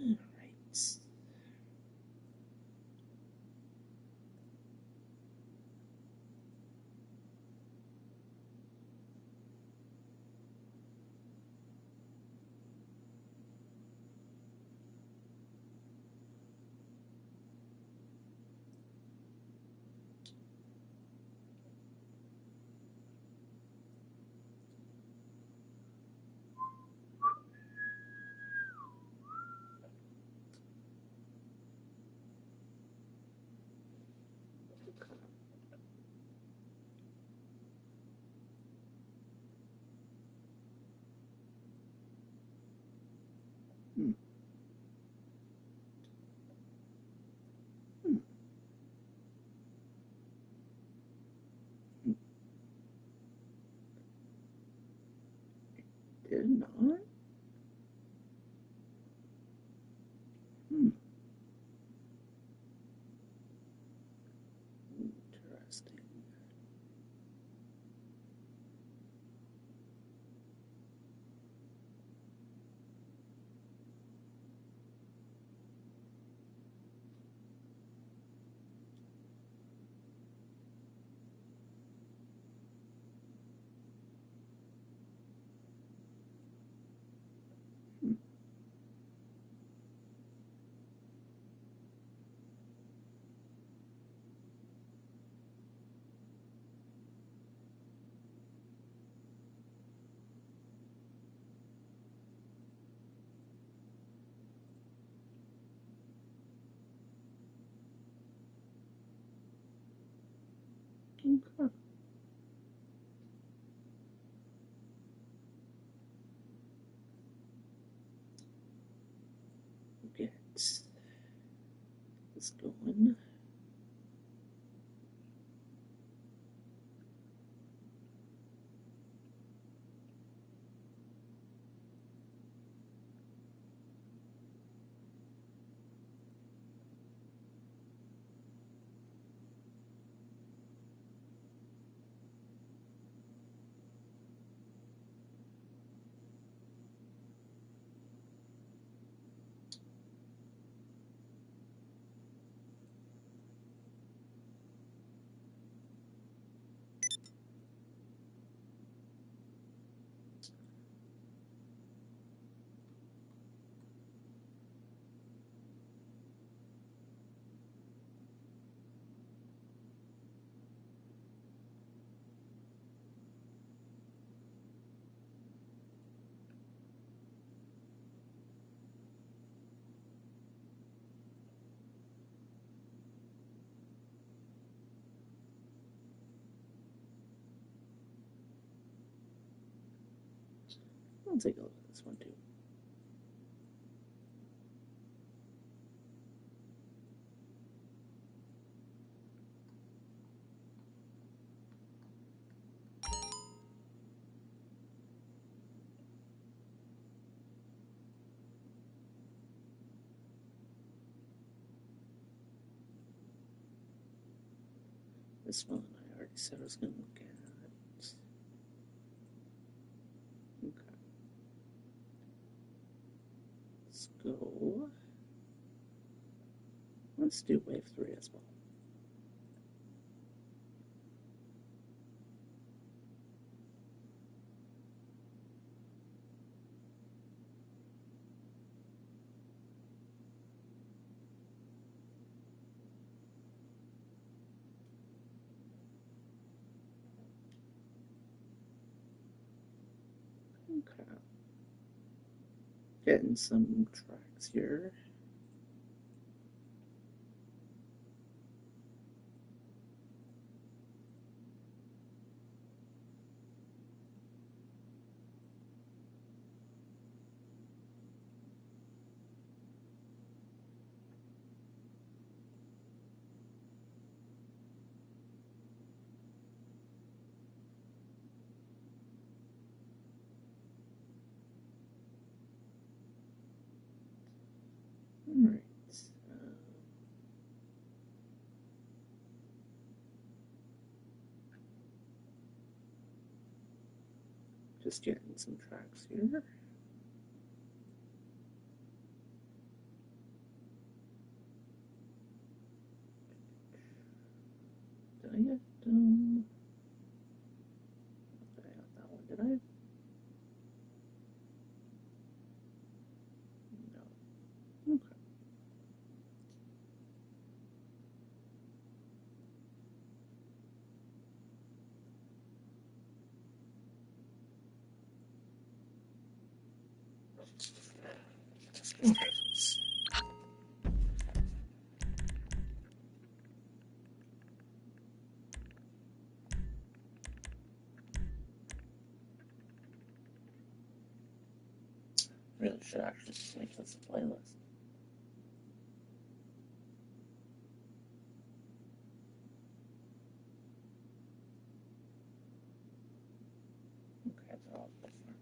All right. Hmm. Hmm. Did not. Hmm. Interesting. Hmm. Okay. Get this going. I'll take a look at this one too. This one I already said I was going to look at. Okay. Let's go. Let's do wave 3 as well. Okay. Getting some tracks here. Alright. Just getting some tracks here. Okay. Really should actually just make this a playlist. Okay, they're all different.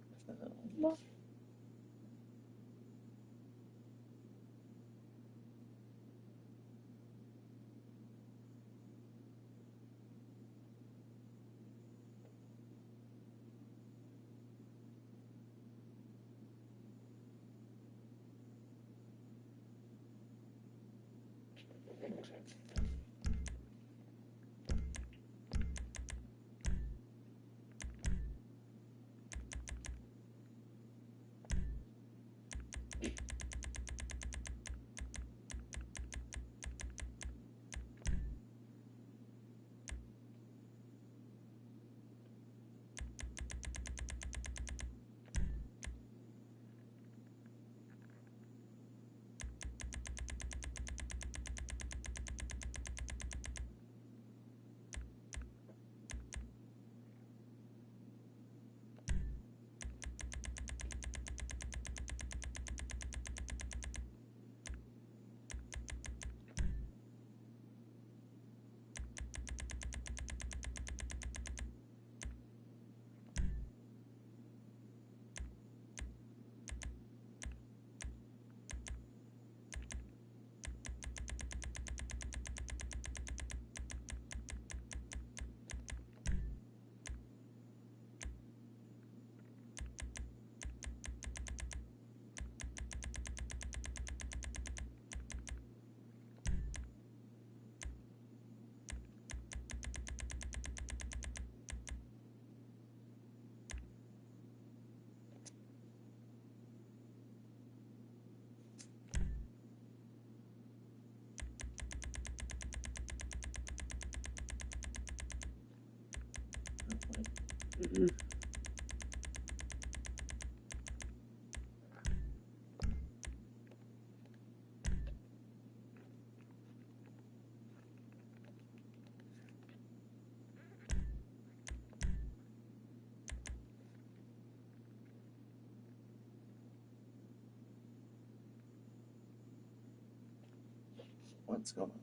What's going on?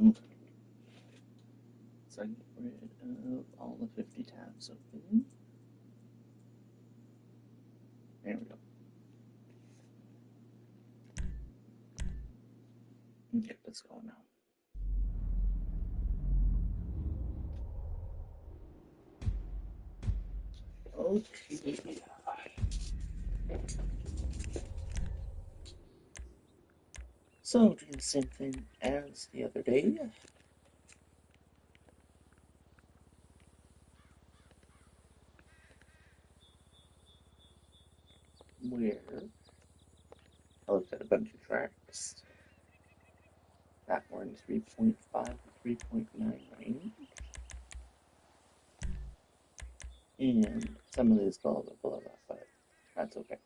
Okay. So I get rid of all the 50 tabs open. There we go. Get this going now. Okay. So doing the same thing as the other day. Where I looked at a bunch of tracks that were in 3.5 to 3.9 range. And some of these go a little bit below that, but that's okay.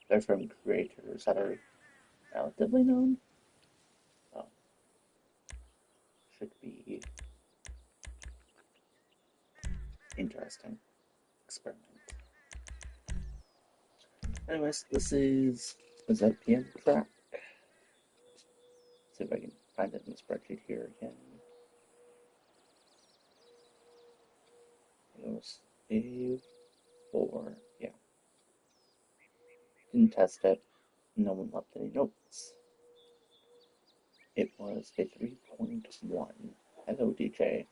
They're from creators that are relatively known. So should be interesting experiment. Anyways, this is a ZPM track. See if I can find it in the spreadsheet here again. It was A4, yeah. Didn't test it. No one left any notes. It was a 3.1. Hello, DJ.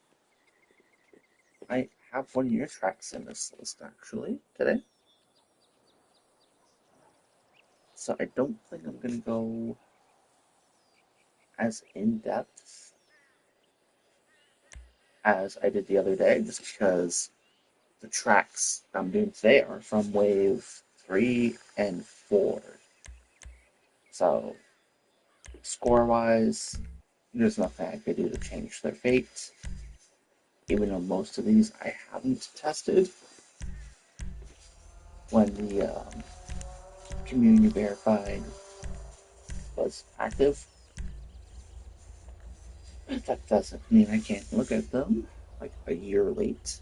I have one of your tracks in this list actually today. So I don't think I'm gonna go as in depth as I did the other day, just because the tracks I'm doing today are from wave 3 and 4. So, score wise, there's nothing I could do to change their fate, even though most of these I haven't tested when the community verified was active. That doesn't mean I can't look at them like a year late,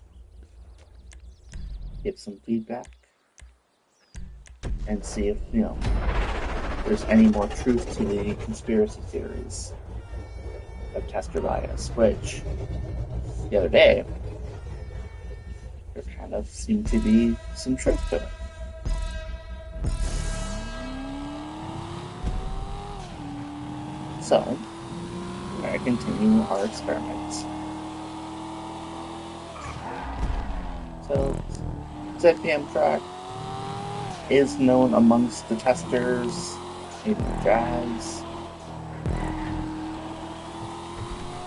give some feedback, and see if, there's any more truth to the conspiracy theories of tester bias, which the other day there kind of seemed to be some truth to it. So, we're going to continue our experiments. So, ZPM track is known amongst the testers, even Jazz.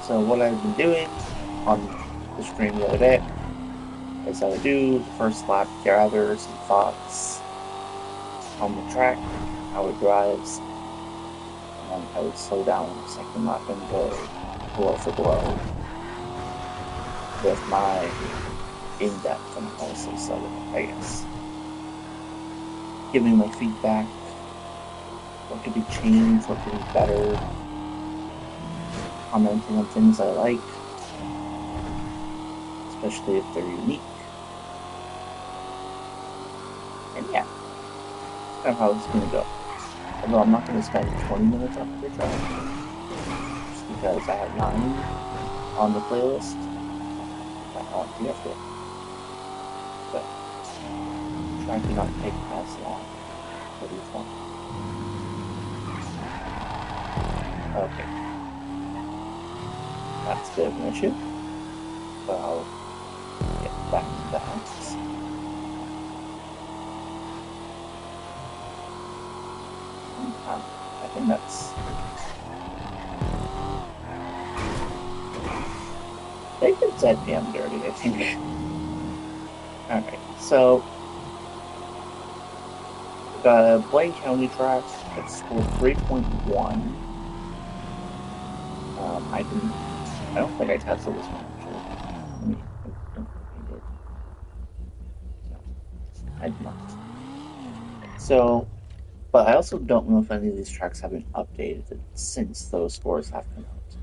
So what I've been doing on the stream the other day is I would do the first lap, gather some thoughts on the track, how it drives, and then I would slow down the second lap and go blow for blow with my in-depth analysis of it, I guess. Giving my feedback, what could be changed, what could be better, commenting on things I like, especially if they're unique. And yeah, that's kind of how it's going to go. Although I'm not going to spend 20 minutes on every track, just because I have 9 on the playlist. I want to get it. But trying to not take as long for each one. Okay. That's a bit of an issue, but I'll get back to that. I think that's... They did ZPM dirty, I think. Alright, so the Blaine County track that scored 3.1. I don't think I tested this one actually. I did not. So, but I also don't know if any of these tracks have been updated since those scores have come out.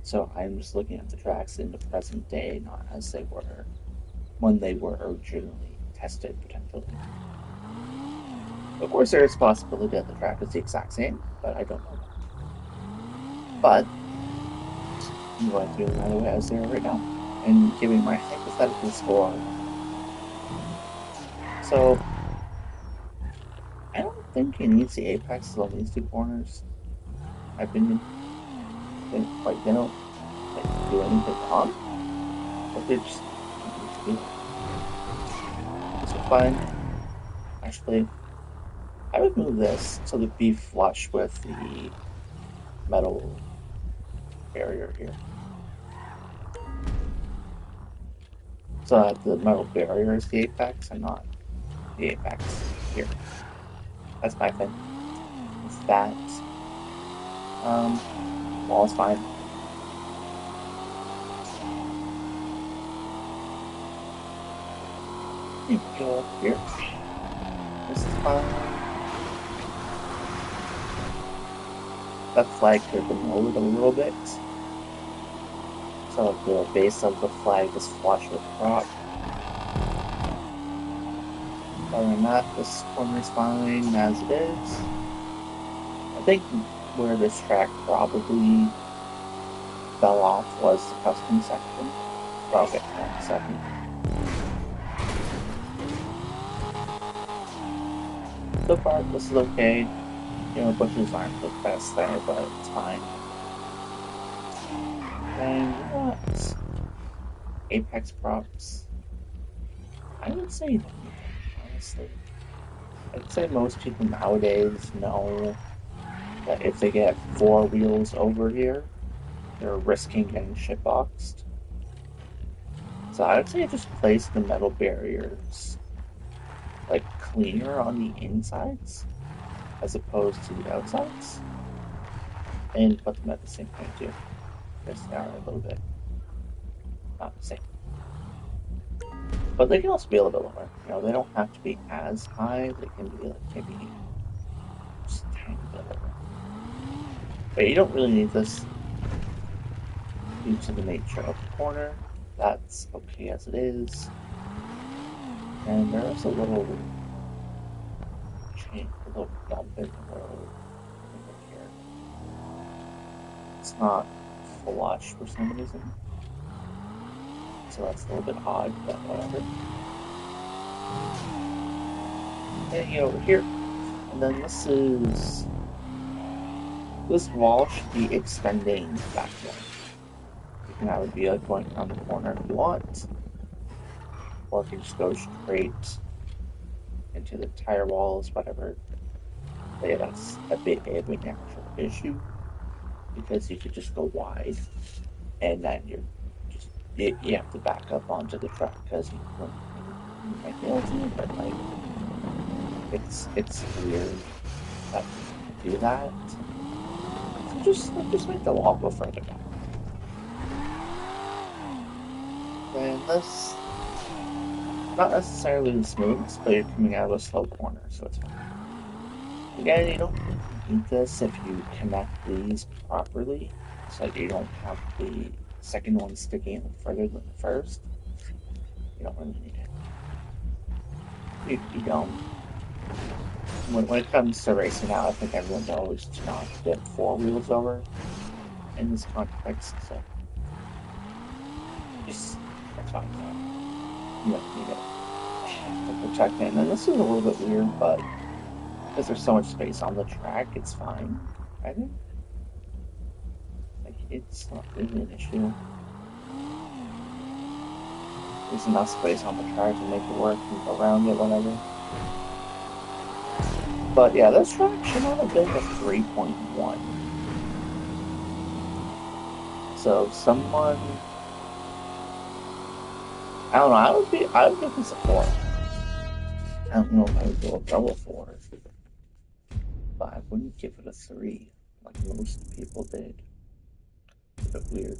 So I'm just looking at the tracks in the present day, not as they were when they were originally tested, potentially. Of course, there is a possibility that the track is the exact same, but I don't know that. But I'm going to do them either way as they are right now, and giving my hypothetical score. So, I don't think he needs the apexes on these 2 corners. My opinion. They don't do anything wrong, but they just need to be. This is fine. Actually, I would move this so it'd be flush with the metal barrier here. So that the metal barrier is the apex and not the apex here. That's my thing. With that, wall is fine. You go up here. This is fine. That flag could have been lowered a little bit. So the base of the flag is flush with prop. Other than that, this corner is fine as it is. I think where this track probably fell off was the custom section. But I'll get to that in a second. So far, this is okay. Bushes aren't the best there, but it's fine. And what? Apex props. I would say no, honestly. I'd say most people nowadays know that if they get 4 wheels over here, they're risking getting shitboxed. So I would say just place the metal barriers like cleaner on the insides as opposed to the outsides, and put them at the same point too, because they are a little bit not the same. But they can also be a little bit lower. You know, they don't have to be as high. They can be like maybe just a tiny bit lower. But you don't really need this due to the nature of the corner. That's okay as it is. And there is a little change, a little bump in the road right here. It's not flush for some reason, so that's a little bit odd, but whatever. And you over here, and then this wall should be extending back more. You can either be like going around the corner if you want, or if you just go straight into the tire walls, whatever. But yeah, that's a bit of an actual issue because you could just go wide, and then you have to back up onto the track because you might be able to, but like it's weird that you can do that. So just make the wall go further back. Then this not necessarily the smoothest, but you're coming out of a slow corner, so it's fine. Again, you don't need this if you connect these properly, so that you don't have the second one sticking out further than the first. You don't really need it. You don't. When it comes to racing now, I think everyone knows to not get four wheels over in this context, so just that's fine. You don't need it to protect it. And this is a little bit weird, but because there's so much space on the track, it's fine. I think. Like, it's not really an issue. There's enough space on the track to make it work and go around it, whatever. But yeah, this track should not have been a 3.1. So someone, I don't know. I would give this a 4. I don't know if I would go above a 4, but I wouldn't give it a 3 like most people did. It's a bit weird.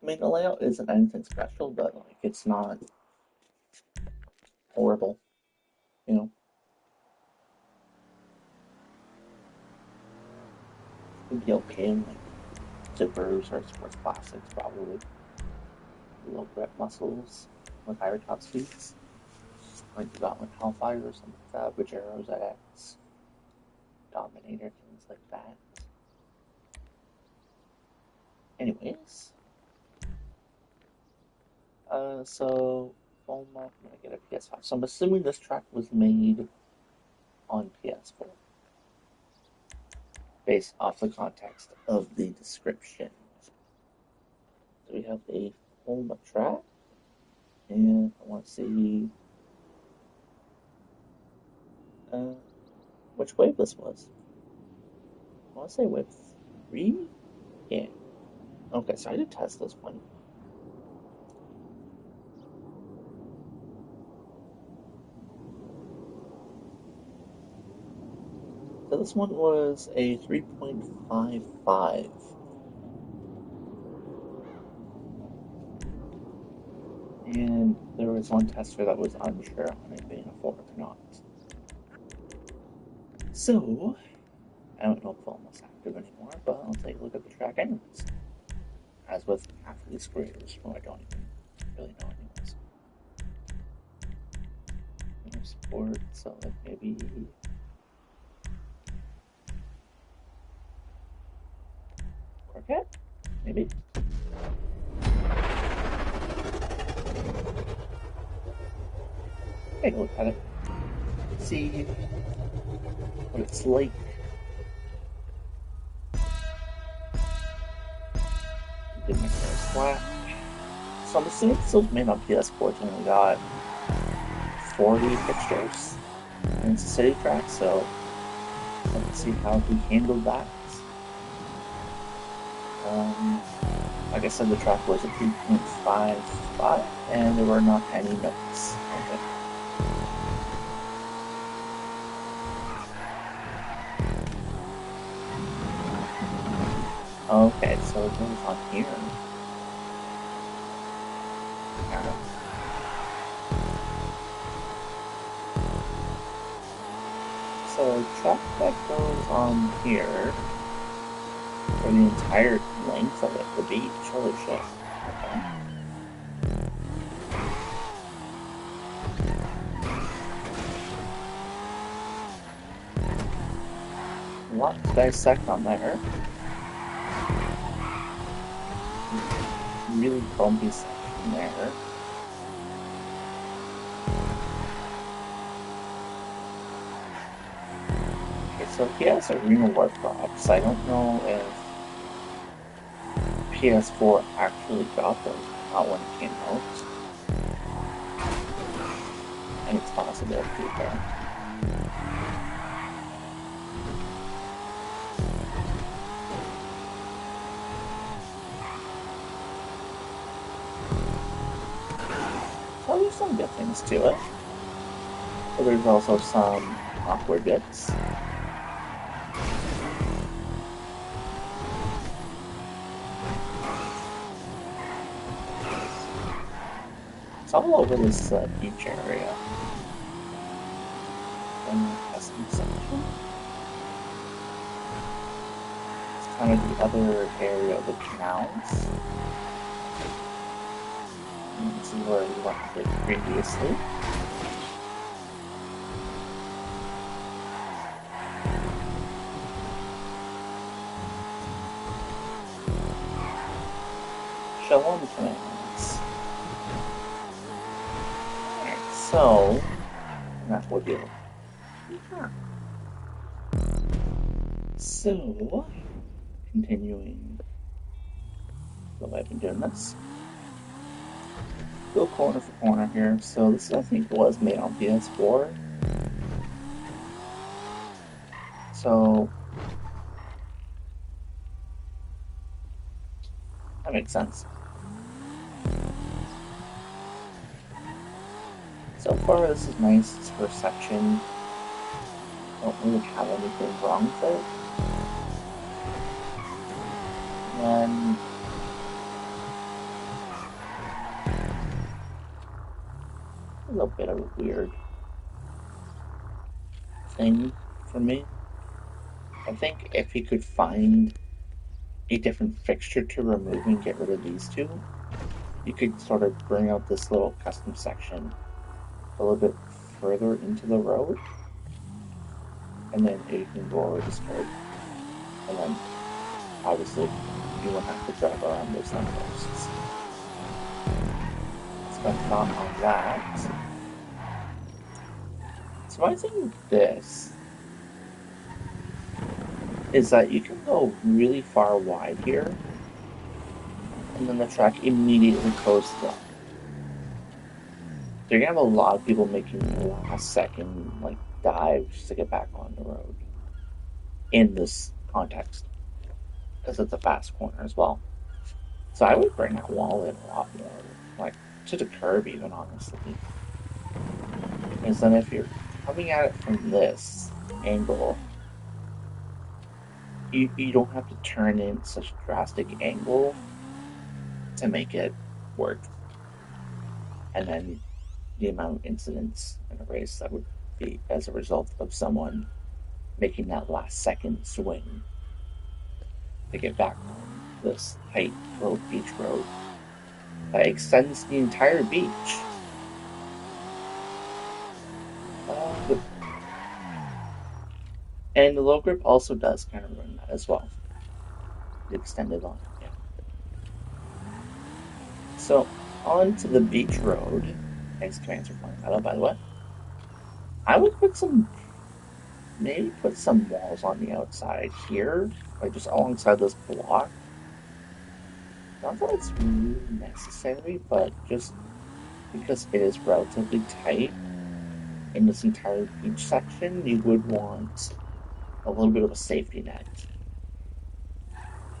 I mean, the layout isn't anything special, but like it's not horrible, you know. It'd be okay in like Subarus or sports classics, probably. Low grip muscles with higher top speeds. Like you got like Hellfire or something like that, Pajero ZX, Dominator, things like that. Anyways, so I'm gonna get a PS5. So I'm assuming this track was made on PS4, based off the context of the description. So we have a home track, and I want to see which wave this was. I want to say wave 3? Yeah. Okay, so I did test this one. So this one was a 3.55. And there was one tester that was unsure on it being a 4 or not. So, I don't know if Filmo's active anymore, but I'll take a look at the track anyways. As with half of these creators, who I don't even really know anyways. Sport, so like maybe Corvette? Maybe? Take a look at it. See what it's like. Get my first flat. So I'm assuming still made on PS4 only got 40 fixtures, and it's a city track, so let's see how he handled that. Like I said, the track was a 3.55, and there were not any notes. Okay. Okay, so it goes on here. Yeah. So track that goes on here for the entire length of it, the beach. Holy shit. Okay. A lot to dissect on there. Really bumpy section there. Okay, so he has Arena Warcrafts. I don't know if PS4 actually got those out when it came out. And it's possible to there. So there's some good things to it. But there's also some awkward bits. It's all over this beach area. And custom section. It's kind of the other area of the canals. And this is where we left it previously. Shalom commands. Alright, so that will do. So, continuing the way I've been doing this. Go corner for corner here. So this I think was made on PS4. So that makes sense. So far this is nice. This first section. Don't really have anything wrong with it. And a little bit of a weird thing for me. I think if he could find a different fixture to remove and get rid of these two, you could sort of bring out this little custom section a little bit further into the road, and then you can go over this curb, and then obviously you won't have to drive around those lampposts. Spend thought on that. So my thing with this is that you can go really far wide here, and then the track immediately closes up. You're gonna have a lot of people making last second like dives to get back on the road in this context, because it's a fast corner as well. So I would bring that wall in a lot more, like to the curb even, honestly. Because then if you're coming at it from this angle, you don't have to turn in such a drastic angle to make it work. And then the amount of incidents in a race that would be as a result of someone making that last second swing to get back on this tight little beach road that extends the entire beach. Uh, and the low grip also does kind of ruin that as well. The extended line, yeah. So on to the beach road. Thanks, commands for pointing that out, by the way. I would maybe put some walls on the outside here, like just alongside this block. Not that it's really necessary, but just because it is relatively tight in this entire beach section, you would want a little bit of a safety net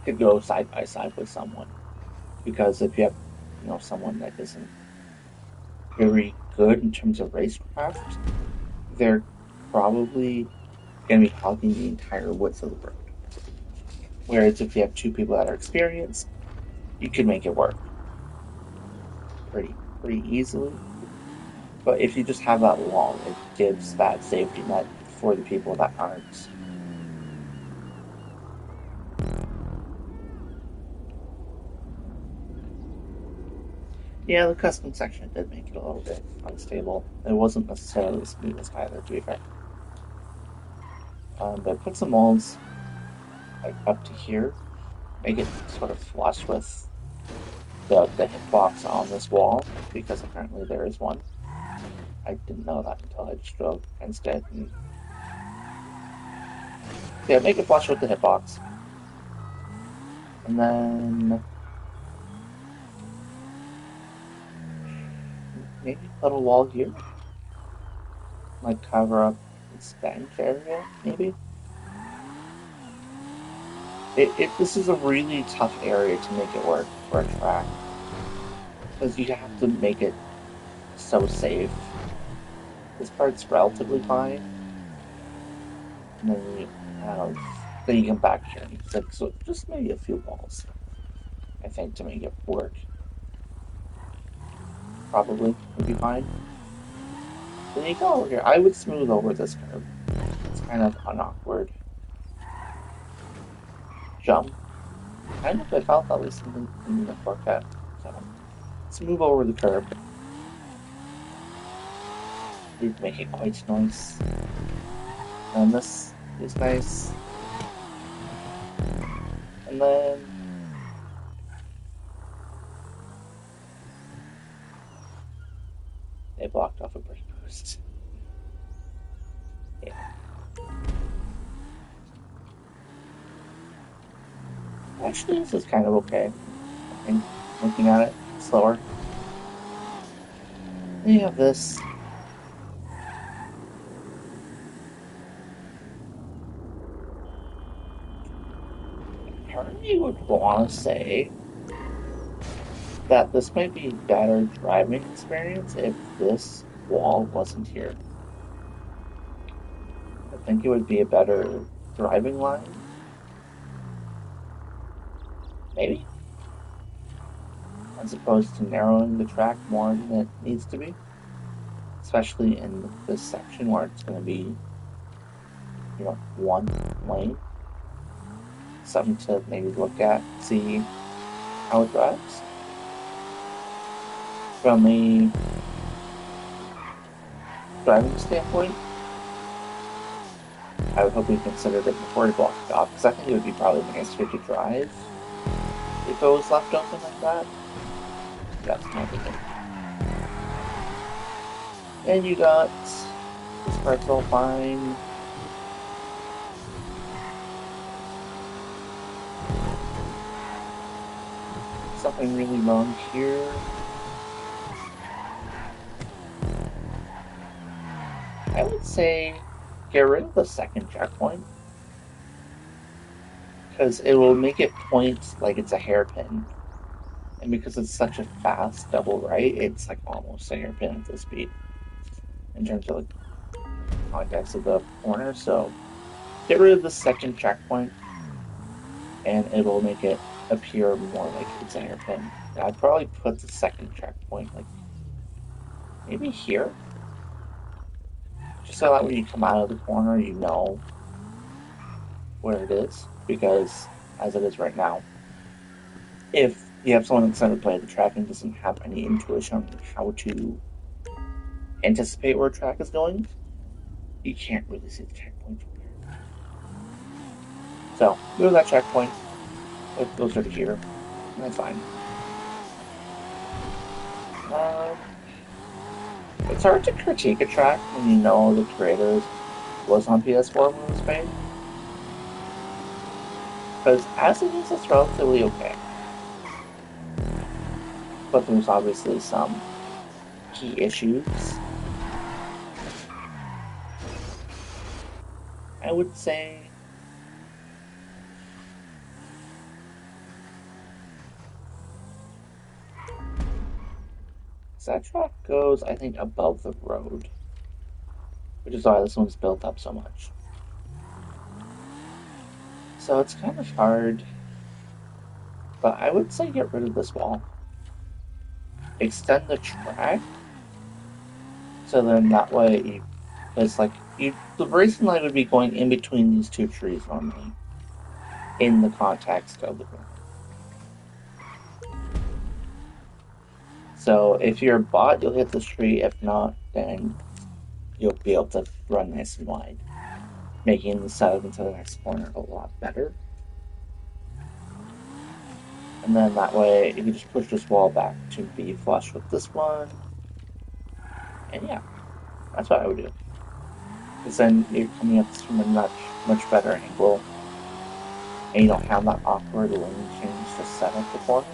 to go side by side with someone. Because if you have, someone that isn't very good in terms of racecraft, they're probably going to be hogging the entire width of the road. Whereas if you have two people that are experienced, you can make it work pretty easily. But if you just have that wall, it gives that safety net for the people that aren't. Yeah, the custom section did make it a little bit unstable. It wasn't necessarily the smoothest either, to be fair. But put some molds like up to here, make it sort of flush with the hitbox on this wall, because apparently there is one. I didn't know that until I just drove against it. And yeah, make it flush with the hitbox. And then maybe put a wall here. Like cover up this bench area, maybe? This is a really tough area to make it work for a track. Because you have to make it so safe. This part's relatively fine. And then you have then you come back here and it's like, so just maybe a few walls, I think, to make it work. Probably would be fine. Then you go over here. I would smooth over this curve. It's kind of an awkward jump. Kind of I felt at least in the Corvette. So let's move over the curb. Did make it quite nice. And this is nice. And then they blocked off a brake boost. Yeah. Actually, this is kind of okay. I think, looking at it slower. Then you have this. Part of me would want to say that this might be a better driving experience if this wall wasn't here. I think it would be a better driving line. Maybe. As opposed to narrowing the track more than it needs to be. Especially in this section where it's going to be, one lane. Something to maybe look at, see how it drives. From a driving standpoint, I would hope we considered it before we blocked it off, because I think it would be probably nicer to drive if it was left open like that. That's my opinion. And you got this part's all fine. Something really wrong here. I would say get rid of the second checkpoint, because it will make it point like it's a hairpin. And because it's such a fast double right, it's like almost a hairpin at this speed in terms of like context of the corner. So get rid of the second checkpoint and it'll make it appear more like it's a hairpin. And I'd probably put the second checkpoint like maybe here. Just so that when you come out of the corner, you know where it is. Because as it is right now, if you have someone that's never played the track and doesn't have any intuition on how to anticipate where a track is going, you can't really see the checkpoint from here. So move that checkpoint. It goes over here. And that's fine. It's hard to critique a track when you know the creator was on PS4 when it was made. Because as it is, it's relatively okay. but there's obviously some key issues. I would say that track goes, I think, above the road, which is why this one's built up so much. So it's kind of hard, but I would say get rid of this wall. Extend the track, so then that way you, it's like you, the racing line would be going in between these two trees normally, in the context of the ground. So if you're a bot, you'll hit this tree. If not, then you'll be able to run nice and wide, making the setup into the next corner a lot better. And then that way, you can just push this wall back to be flush with this one. And yeah, that's what I would do. Because then you're coming up from a much better angle, and you don't have that awkward lane change to set up before.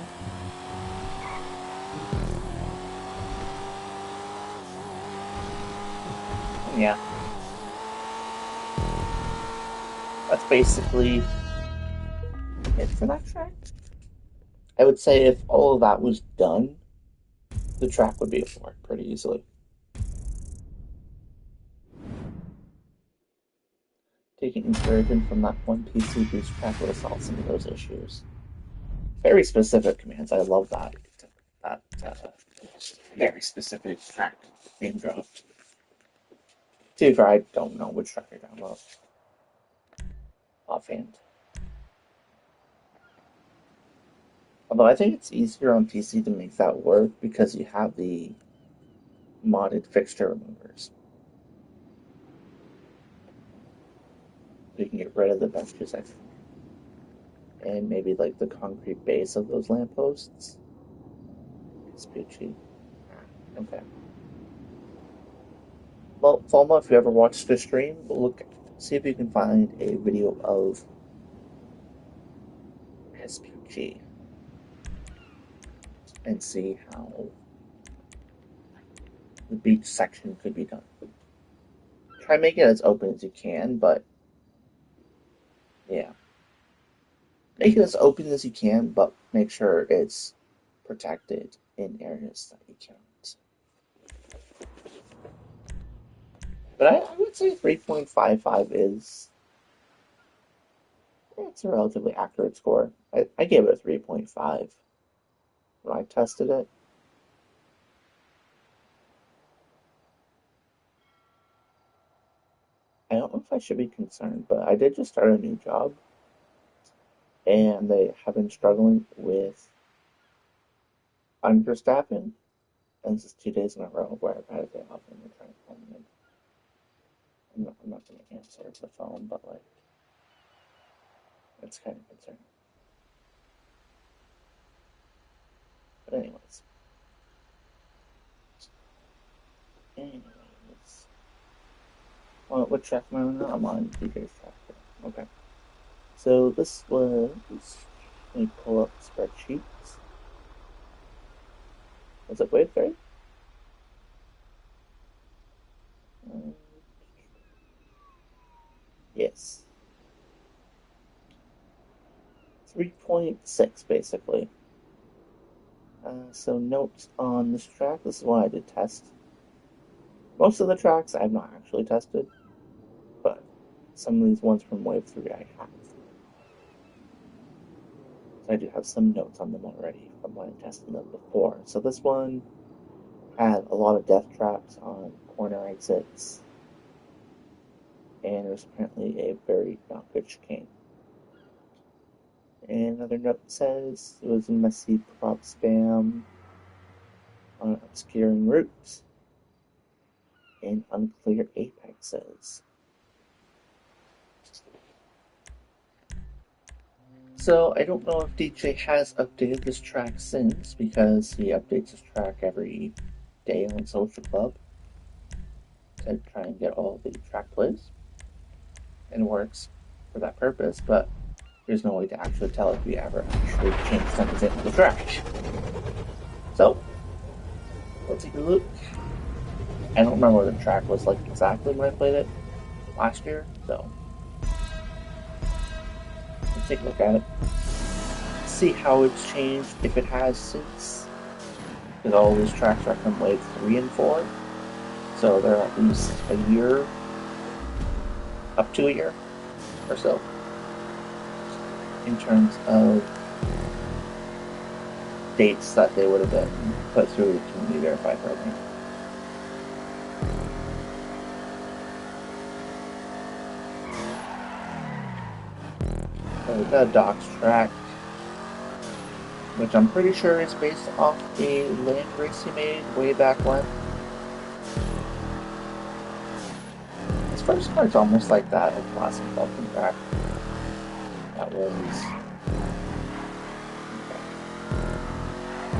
And yeah, that's basically it for that track. I would say if all of that was done, the track would be a 4 pretty easily. Taking inspiration from that one PC boost track would have solved some of those issues. Very specific commands. I love that. That very specific track name dropped. To be fair, I don't know which track you're talking about offhand. Although I think it's easier on PC to make that work because you have the modded fixture removers. You can get rid of the benches and maybe like the concrete base of those lampposts. It's peachy. Okay. Well, Falma, if you ever watched the stream, see if you can find a video of SPG and see how the beach section could be done. Try and make it as open as you can, but yeah. Make it as open as you can, but make sure it's protected in areas that you can't. But I would say 3.55 is it's a relatively accurate score. I gave it a 3.5 when I tested it. I don't know if I should be concerned, but I did just start a new job, and they have been struggling with understaffing, and this is 2 days in a row where I've had a day off and they're trying to call me. I'm not going to answer the phone, but like, it's kind of concerning. But anyways, well, what track am I on now? I'm on DJ's track. Okay. So this was, let me pull up the spreadsheets. Was it Wave 3? Yes. 3.6 basically. So notes on this track. This is what I did test. Most of the tracks I have not actually tested, but some of these ones from Wave 3 I have. So I do have some notes on them already from when I tested them before. So this one had a lot of death traps on corner exits, and it was apparently a very not good chicane. And another note says it was a messy prop spam on obscuring routes and unclear apexes. So I don't know if DJ has updated this track since, because he updates his track every day on Social Club to try and get all the track plays, and it works for that purpose, but there's no way to actually tell if we ever actually changed something in the track. So, let's take a look. I don't remember what the track was like exactly when I played it last year, so let's take a look at it. See how it's changed, if it has since. Because all these tracks are from Wave 3 and 4, so they're at least a year, up to a year or so, in terms of dates that they would have been put through the Community Verified program. So the Docks track, which I'm pretty sure is based off a land race he made way back when. His first car's almost like that of Classic Falcon track. That was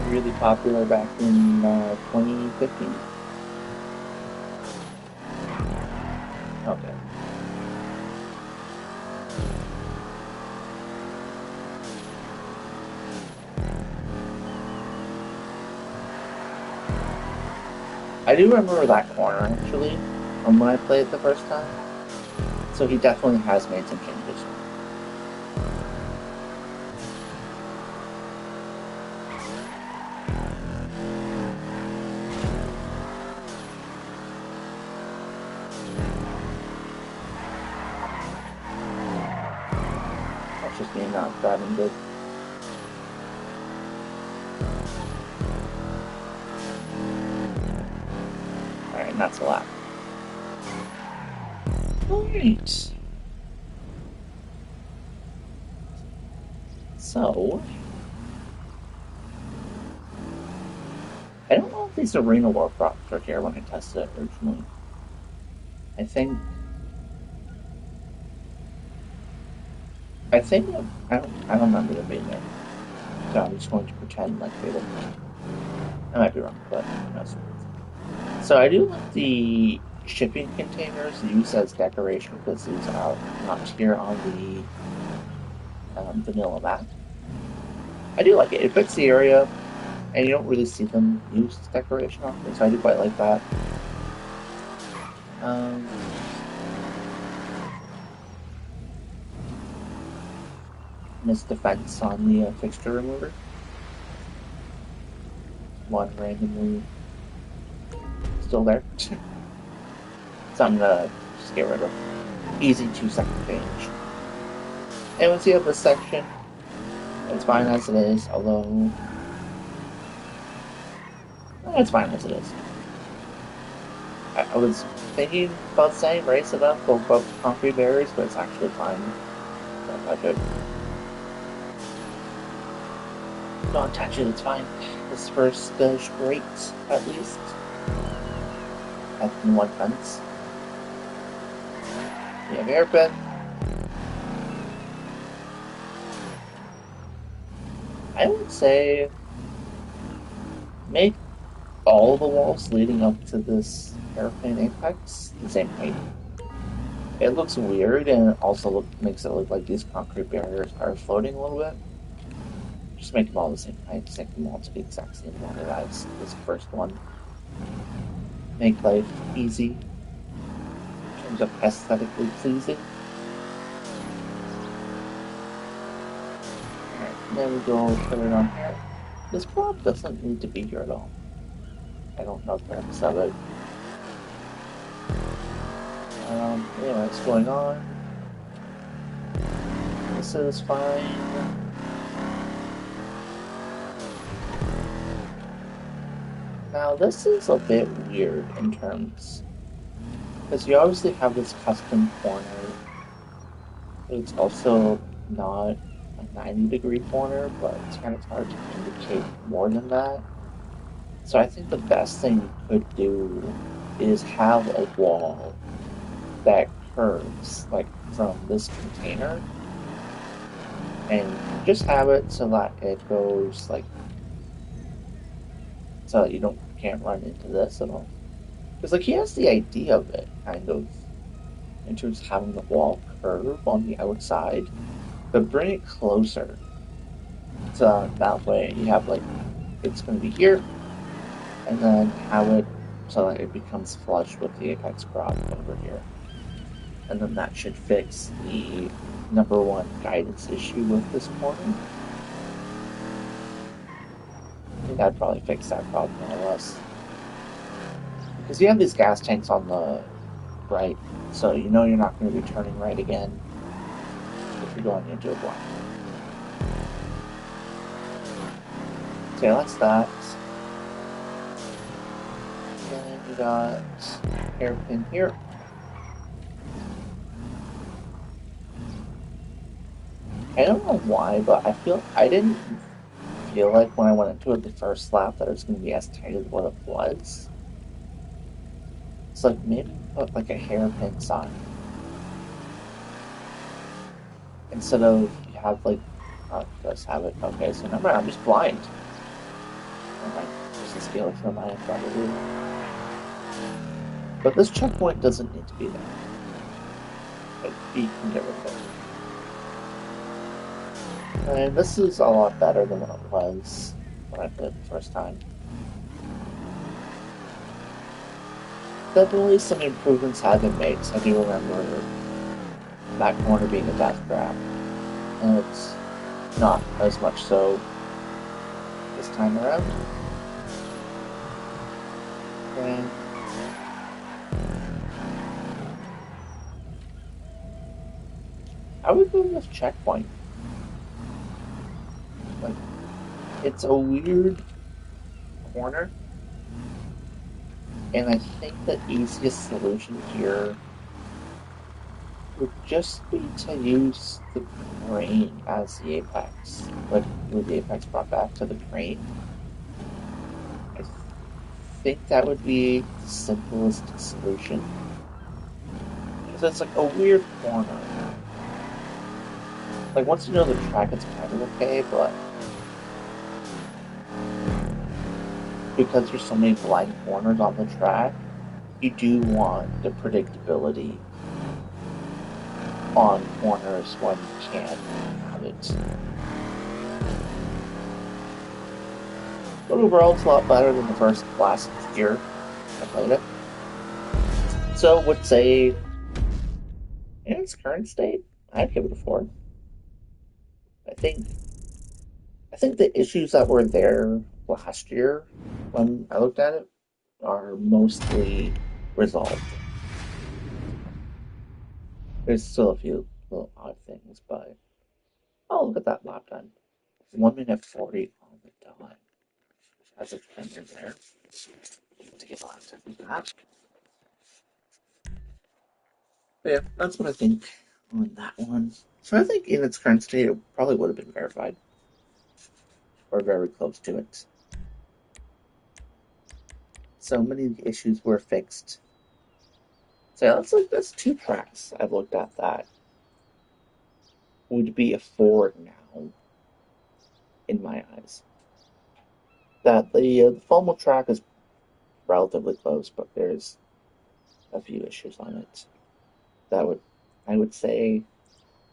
really popular back in 2015. Okay. I do remember that corner actually from when I played it the first time. So he definitely has made some changes. That's just me not driving good. Alright, and that's a lap. Alright. So, I don't know if these Arena Warp Rocks are here when I tested it originally. I think I don't remember them being there. So I'm just going to pretend like they were. I might be wrong, but who knows. So I do like the shipping containers used as decoration because these are not here on the vanilla map. I do like it. It fits the area, and you don't really see them used as decoration often, so I do quite like that. Um, Missed defense on the fixture remover. One randomly still there. Something to just get rid of. Easy 2-second change. And once you have this section, it's fine as it is, although it's fine as it is. I was thinking about saying race it up, go above concrete barriers, but it's actually fine. I could. Don't touch it, it's fine. This first does great, at least. At one fence. You have airpin. I would say make all the walls leading up to this airplane apex the same height. It looks weird and it also makes it look like these concrete barriers are floating a little bit. Just make them all the same height, just make them all to the exact same level as this first one. Make life easy in terms of aesthetically pleasing. Alright, then we go put it on here. This prop doesn't need to be here at all. I don't know the purpose of it. Anyway, what's going on? This is fine. Now this is a bit weird in terms, because you obviously have this custom corner, but it's also not a 90-degree corner, but it's kind of hard to indicate more than that. So I think the best thing you could do is have a wall that curves, like from this container, and just have it so that it goes like, so that you can't run into this at all. Because like he has the idea of it, kind of, in terms of having the wall curve on the outside, but bring it closer. So that way you have like it's going to be here, and then have it so that it becomes flush with the apex prop over here. And then that should fix the number one guidance issue with this corner. I think I'd probably fix that problem more or less. Because you have these gas tanks on the right, so you know you're not going to be turning right again if you're going into a blind. Okay, that's that. Then we got hairpin here. I don't know why, but I didn't feel like when I went into it the first lap that it was going to be as tight as what it was. It's like maybe put like a hairpin sign instead of you have like just have it. Okay, so remember I'm just blind. Alright, just a scale from my end probably. But this checkpoint doesn't need to be there. But you can get rid of it. And this is a lot better than what it was when I played it the first time. Definitely some improvements have been made. So I do remember that corner being a death trap. And it's not as much so this time around. And I would go with checkpoint. Like, it's a weird corner, and I think the easiest solution here would just be to use the crane as the apex. Like, move the apex brought back to the crane. I think that would be the simplest solution. Because it's like a weird corner. Like, once you know the track, it's kind of okay, but because there's so many blind corners on the track, you do want the predictability on corners when you can't have it. But overall, it's a lot better than the last year I played it. So, would say, in its current state, I'd give it a 4. I think the issues that were there last year when I looked at it are mostly resolved. There's still a few little odd things, but oh, look at that lap time. 1 minute 40 on the dot. That's a trend in there. To get lap time for that. But yeah, that's what I think on that one. So I think in its current state, it probably would have been verified or very close to it. So many of the issues were fixed. So that's 2 tracks I've looked at that would be a 4 now in my eyes. That the Fulmo track is relatively close, but there's a few issues on it that I would say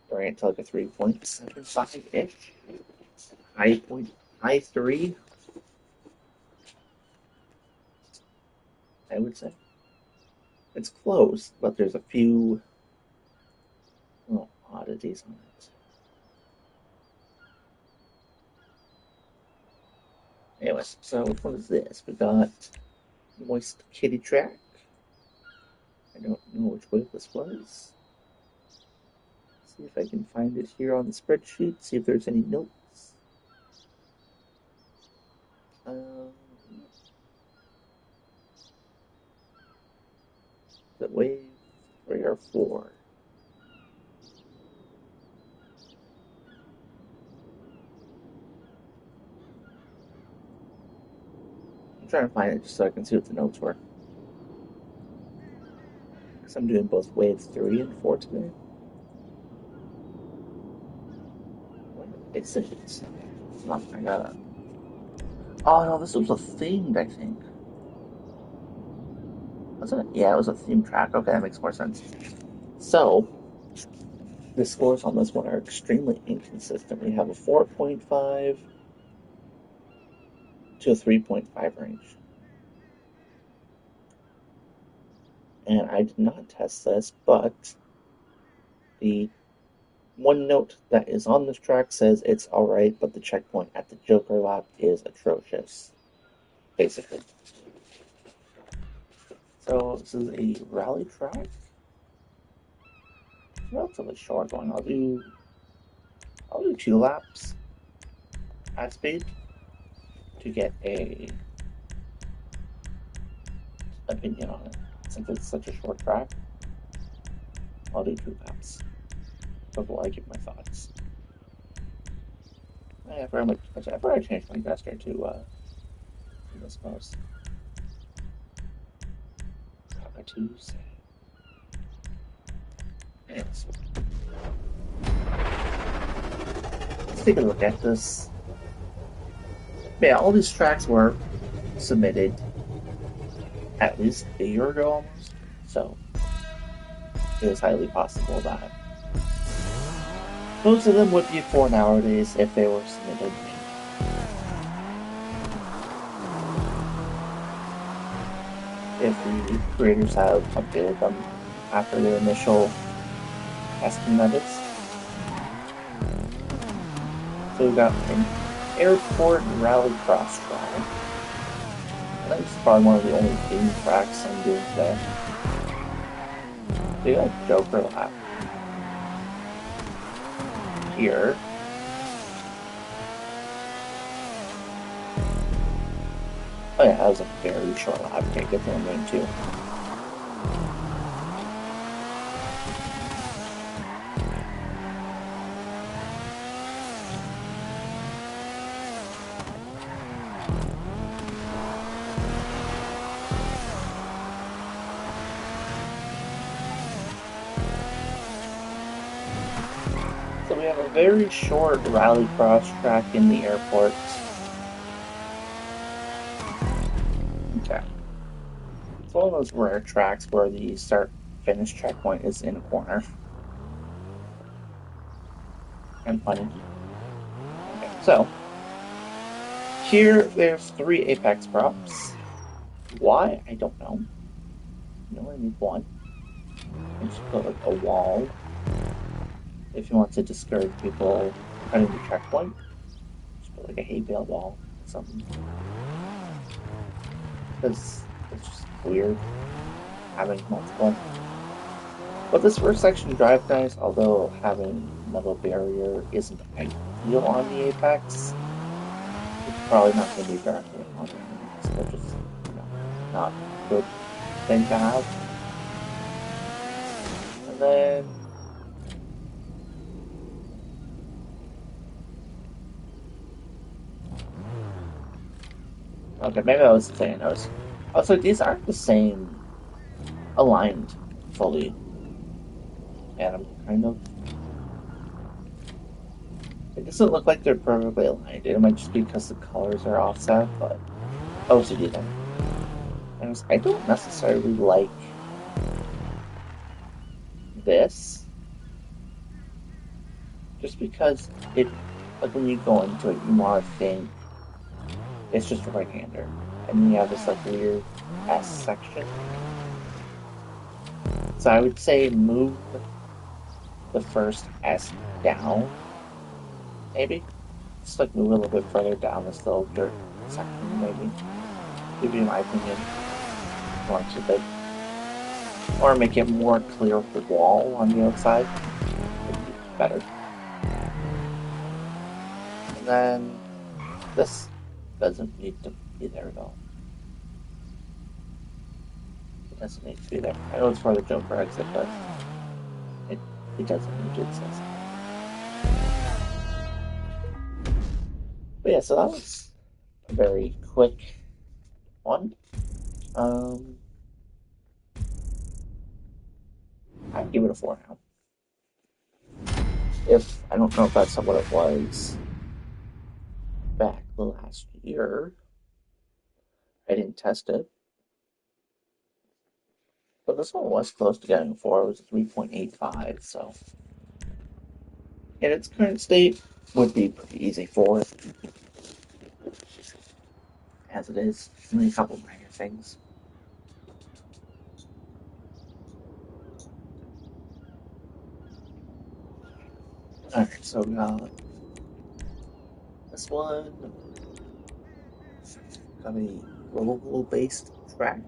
bring it to like a 3.75 ish. High 3, I would say. It's close, but there's a few little oddities on it. Anyways, so which one is this? We got Moist Kitty Track. I don't know which way this was. See if I can find it here on the spreadsheet, see if there's any notes. The wave 3 or 4. I'm trying to find it just so I can see what the notes were. Because I'm doing both wave 3 and 4 today. It's not, I gotta. Oh no, this was a themed, I think. Was it? Yeah, it was a themed track. Okay, that makes more sense. So, the scores on this one are extremely inconsistent. We have a 4.5, to a 3.5 range. And I did not test this, but the one note that is on this track says it's alright, but the checkpoint at the Joker lap is atrocious, basically. So this is a rally track. It's a relatively short one. I'll do 2 laps at speed to get a opinion on it. Since it's such a short track, I'll do 2 laps before I give my thoughts. After I changed my gesture to this most cockatoos. Anyways, let's take a look at this. Yeah, all these tracks were submitted at least a year ago almost, so it is highly possible that most of them would be for nowadays if they were submitted. If the creators have updated them after their initial testing, that is. So we got an airport rallycross track. I think this is probably one of the only game tracks I'm doing today. We got Joker lap here. Oh yeah, that was a very short lap. Can't get there in lane 2. So we have a very short rallycross track in the airport. Okay. It's one of those rare tracks where the start-finish checkpoint is in a corner. And funny. Okay, so here there's 3 apex props. Why? I don't know. You only need 1. And just put like a wall if you want to discourage people cutting the checkpoint. Just put like a hay bale wall or something. Because it's just weird having multiple. But this first section drives nice, although having metal barrier isn't ideal on the apex. It's probably not going to be directly on it. So just, not a good thing to have. And then okay, maybe I was saying those. Also, these aren't the same aligned fully. And I'm kind of. It doesn't look like they're perfectly aligned. It might just be because the colors are offset, but OCD them. And I don't necessarily like this. Just because it, like when you go into it, you want to think it's just a right-hander. And then you have this like weird S section. So I would say move the first S down, maybe. Just like move a little bit further down this little dirt section, maybe. Would be my opinion. More too big. Or make it more clear with the wall on the outside. Would be better. And then this doesn't need to be there at all. It doesn't need to be there. I know it's for the Joker exit, but it doesn't need to exist. But yeah, so that was a very quick one. I'd give it a 4 now. I don't know if that's what it was back last year. I didn't test it. But this one was close to getting a 4. It was 3.85, so in its current state would be pretty easy for it. as it is. Only a couple minor things. Alright, so we got this one. Got a global-based track.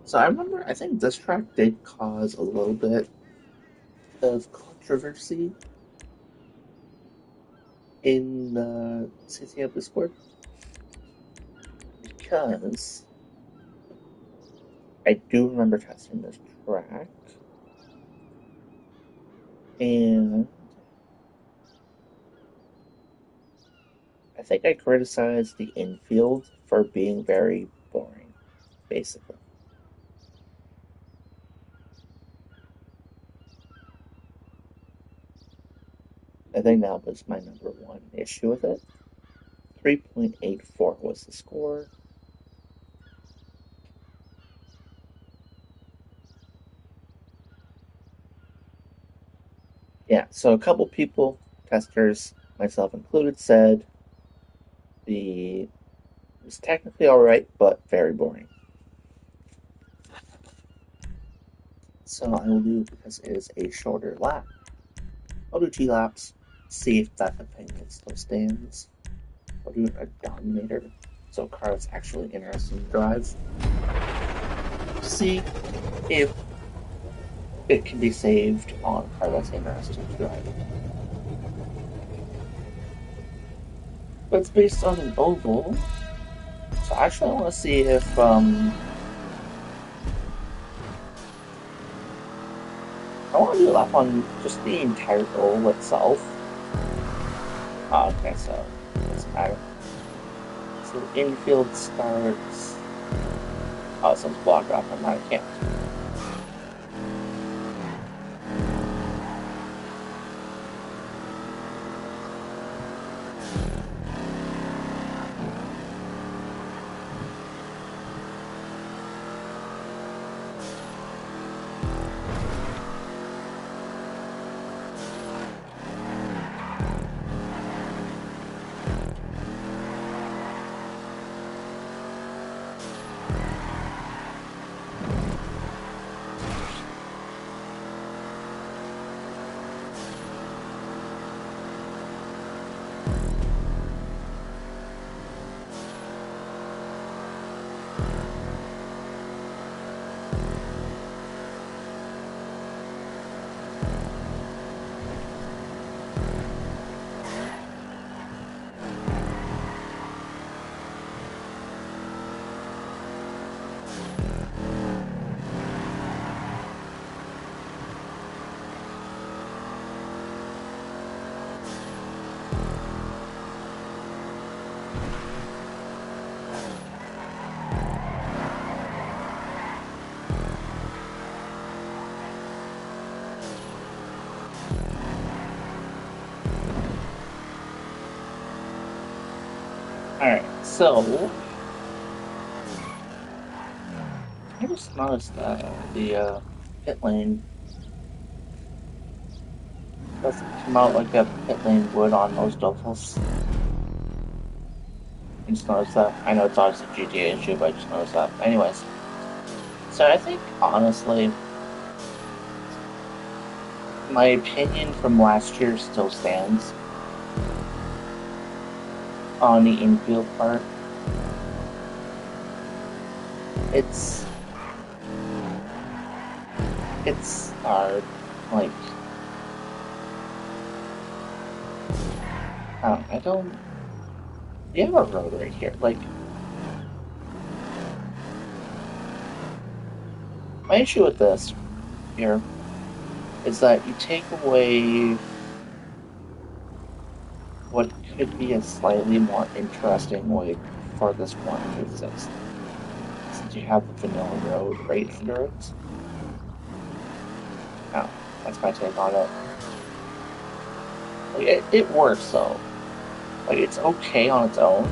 So I remember, I think this track did cause a little bit of controversy in the CCF Discord because I do remember testing this track and I think I criticized the infield for being very boring, basically. I think that was my number one issue with it. 3.84 was the score. Yeah, so a couple people, testers, myself included, said it was technically alright, but very boring. So I will do, because it is a shorter lap, I'll do G laps, see if that opinion still stands. I'll do a Dominator, so a car that's actually interesting to drive. See if it can be saved on a car that's interesting to drive. But it's based on an oval, so actually I want to see if I want to do a lap on just the entire oval itself. Oh, okay, so it doesn't matter. So infield starts. Oh, it says block off. I'm not a camp. Alright, so I just noticed that the pit lane doesn't come out like a pit lane would on most ovals. I just noticed that. I know it's obviously a GTA issue, but I just noticed that. Anyways, so I think honestly, my opinion from last year still stands on the infield part. It's hard, like, I don't, you have a road right here, like, my issue with this here is that you take away what could be a slightly more interesting way for this one to exist. Since you have the vanilla road right under it. Oh, that's my take on it. Like, it works though. Like, it's okay on its own,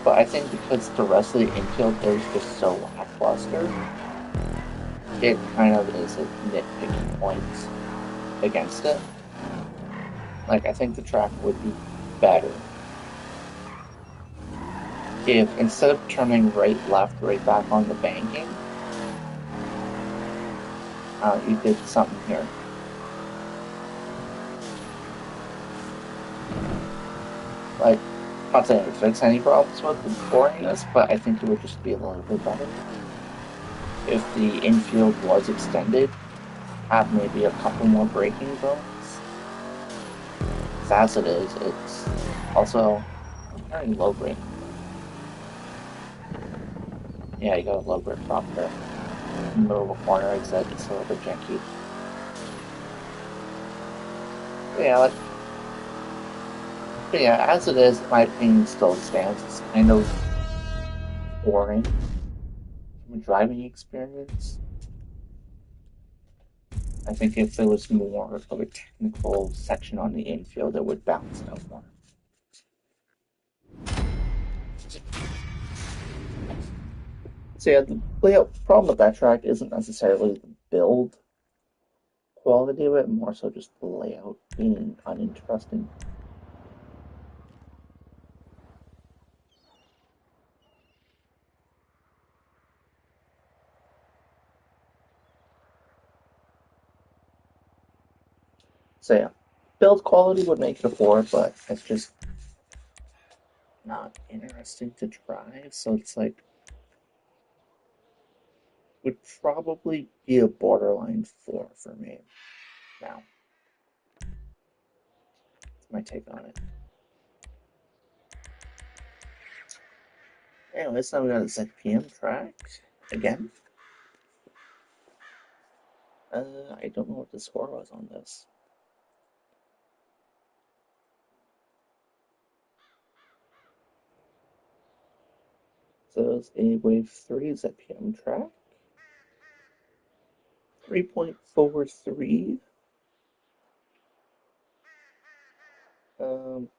but I think because the rest of the infield is just so lackluster, it kind of is a nitpicking point. against it. Like, I think the track would be better if instead of turning right, left, right back on the banking, you did something here. Like, not saying it would fix any problems with the boringness, but I think it would just be a little bit better if the infield was extended, have maybe a couple more braking zones. As it is, it's also very low grade. Yeah, you got a low grade drop there. In the middle of a corner exit, it's a little bit janky. But yeah, as it is, my opinion still stands. It's kind of boring from a driving experience. I think if there was more of a technical section on the infield, it would balance it out more. So yeah, the layout problem with that track isn't necessarily the build quality of it, more so just the layout being uninteresting. So yeah, build quality would make it a 4, but it's just not interesting to drive. So it's like would probably be a borderline 4 for me now. That's my take on it. Anyways, now we got a ZPM track again. I don't know what the score was on this. So it's a Wave 3 ZPM track. 3.43.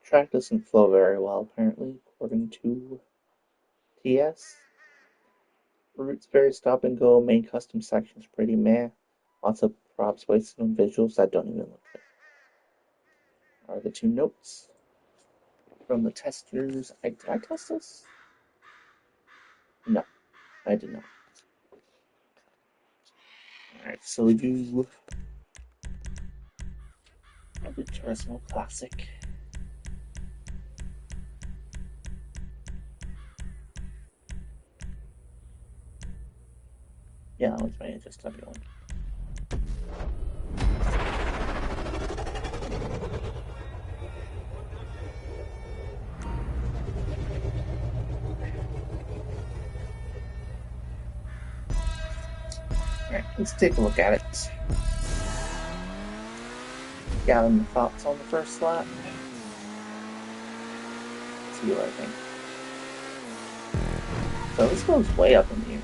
Track doesn't flow very well, apparently, according to TS. Route's very stop and go. Main custom section's pretty meh. Lots of props wasted on visuals that don't even look good. Are the two notes from the testers? Did I test this? No, I did not. Alright, so we do Turismo Classic. Yeah, that was my just W one. Alright, let's take a look at it. Got any thoughts on the first lap? Let's see what I think. So this goes way up in the air.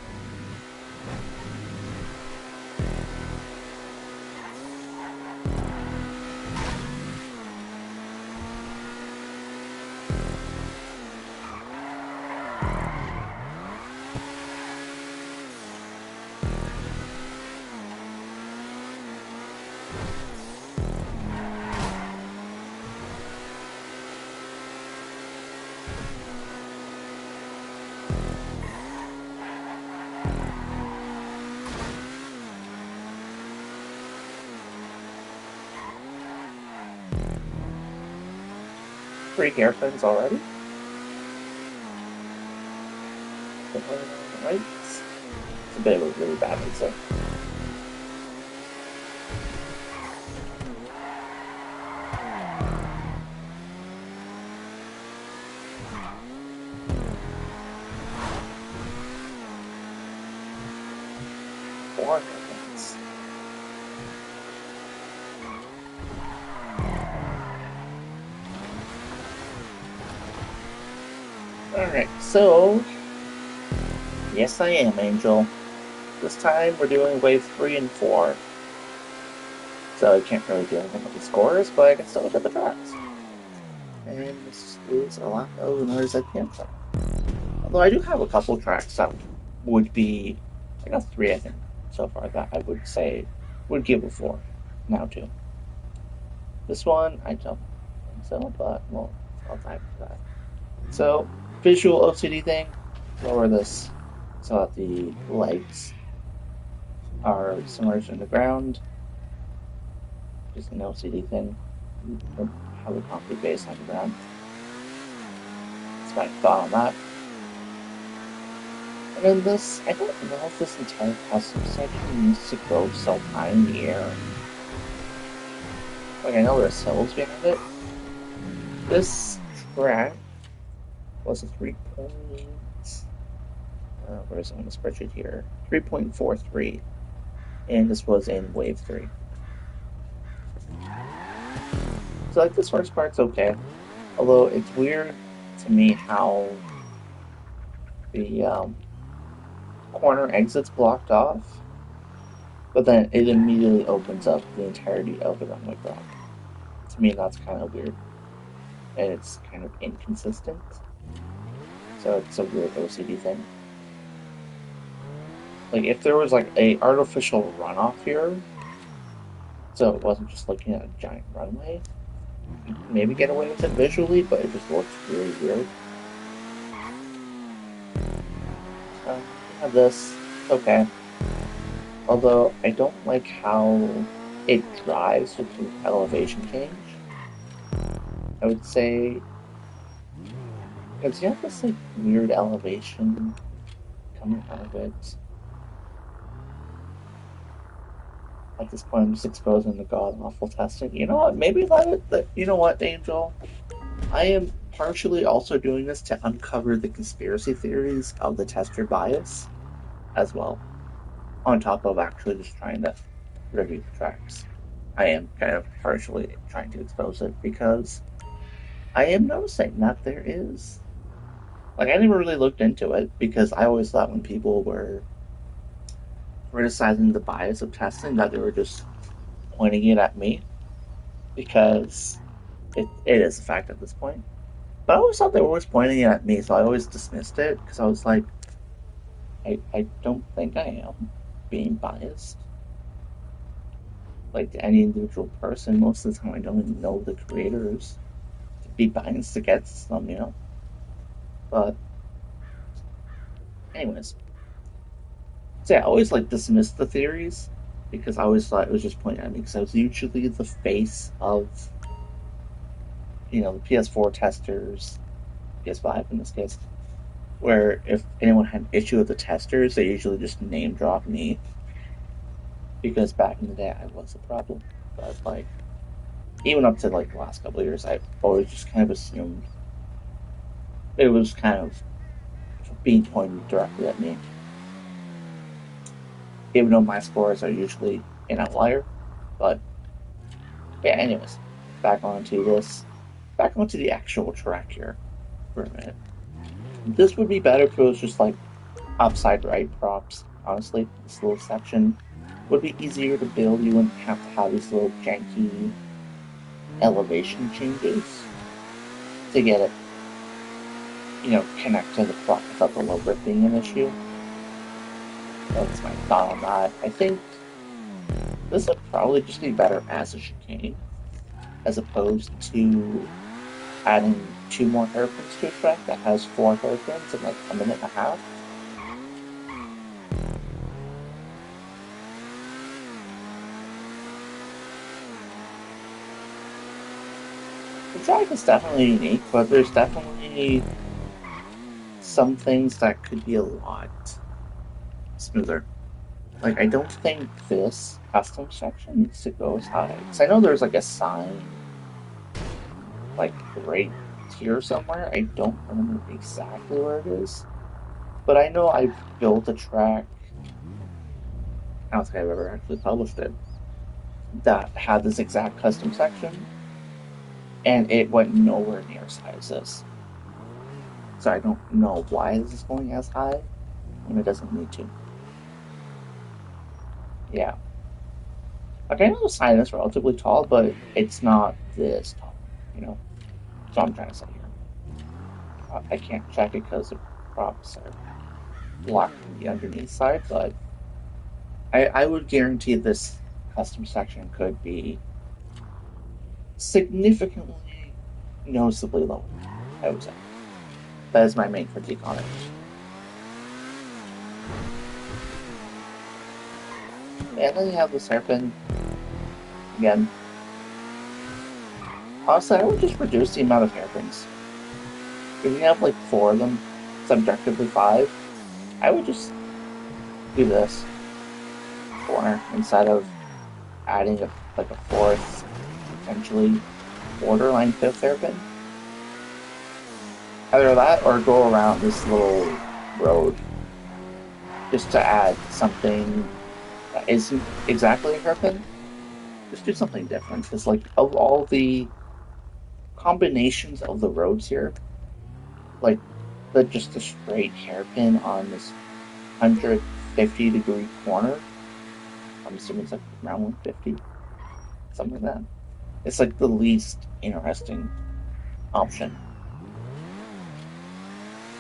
Three hairpins already. Right? It's a bit of a really bad mistake. Four hairpins. Alright, so yes I am, Angel. This time we're doing wave 3 and 4. So I can't really do anything with the scores, but I can still look at the tracks. And this is a lot of another ZPM track. Although I do have a couple tracks that would be, I got 3 I think so far that I would say would give a 4 now too. This one, I don't think so, but well, I'll time for that. So, visual OCD thing, lower this so that the legs are submerged in the ground. Just an LCD thing. Have a concrete base on the ground. That's my thought on that. And then this, I don't know if this entire custom section needs to go so high in the air. Like, I know there's hills behind it. This track was a 3 point. Where is it on the spreadsheet here? 3.43. And this was in wave 3. So, like, this first part's okay. Although it's weird to me how the corner exit's blocked off, but then it immediately opens up the entirety of the runway block. To me, that's kind of weird, and it's kind of inconsistent. So it's a weird OCD thing. Like if there was like a artificial runoff here, so it wasn't just looking at a giant runway, maybe get away with it visually, but it just looks really weird. Have this, okay. Although I don't like how it drives with the elevation change. I would say because you have this like weird elevation coming out of it. At this point, I'm just exposing the god awful testing. You know what? Maybe let it. You know what, Angel? I am partially also doing this to uncover the conspiracy theories of the tester bias as well, on top of actually just trying to review the tracks. I am kind of partially trying to expose it because I am noticing that there is. Like, I never really looked into it because I always thought when people were criticizing the bias of testing that they were just pointing it at me because it is a fact at this point. But I always thought they were always pointing it at me, so I always dismissed it because I was like, I don't think I am being biased. Like to any individual person, most of the time I don't even know the creators to be biased against them, you know? But, anyways. So yeah, I always like dismissed the theories because I always thought it was just pointing at me because I was usually the face of, the PS4 testers, PS5 in this case, where if anyone had an issue with the testers, they usually just name drop me because back in the day I was a problem. But like, even up to like the last couple of years, I always just kind of assumed it was kind of being pointed directly at me. Even though my scores are usually an outlier. But yeah, anyways, back onto the actual track here for a minute. This would be better if it was just like upside right props, honestly. This little section would be easier to build. You wouldn't have to have these little janky elevation changes to get it, connect to the prop without the low grip being an issue. That's my thought on that. I think this would probably just be better as a chicane, as opposed to adding 2 more hairpins to a track that has 4 hairpins in like a minute and a half. The track is definitely unique, but there's definitely some things that could be a lot smoother. Like, I don't think this custom section needs to go as high. Because I know there's like a sign, like right here somewhere. I don't remember exactly where it is. But I know I built a track, I don't think I've ever actually published it, that had this exact custom section. And it went nowhere near as high as this. So I don't know why this is going as high when it doesn't need to. Yeah. Like, I know the sign is relatively tall, but it's not this tall, you know? That's what I'm trying to say here. I can't check it because the props are blocking the underneath side, but I would guarantee this custom section could be significantly, noticeably lower, I would say. That is my main critique on it. And then you have the Serpent again. Honestly, I would just reduce the amount of hairpins. If you have like 4 of them, subjectively 5, I would just do this corner instead of adding like a 4th, potentially borderline 5th hairpin. Either that or go around this little road just to add something that isn't exactly a hairpin. Just do something different. Because like of all the combinations of the roads here, like just a straight hairpin on this 150-degree corner. I'm assuming it's like around 150, something like that. It's like the least interesting option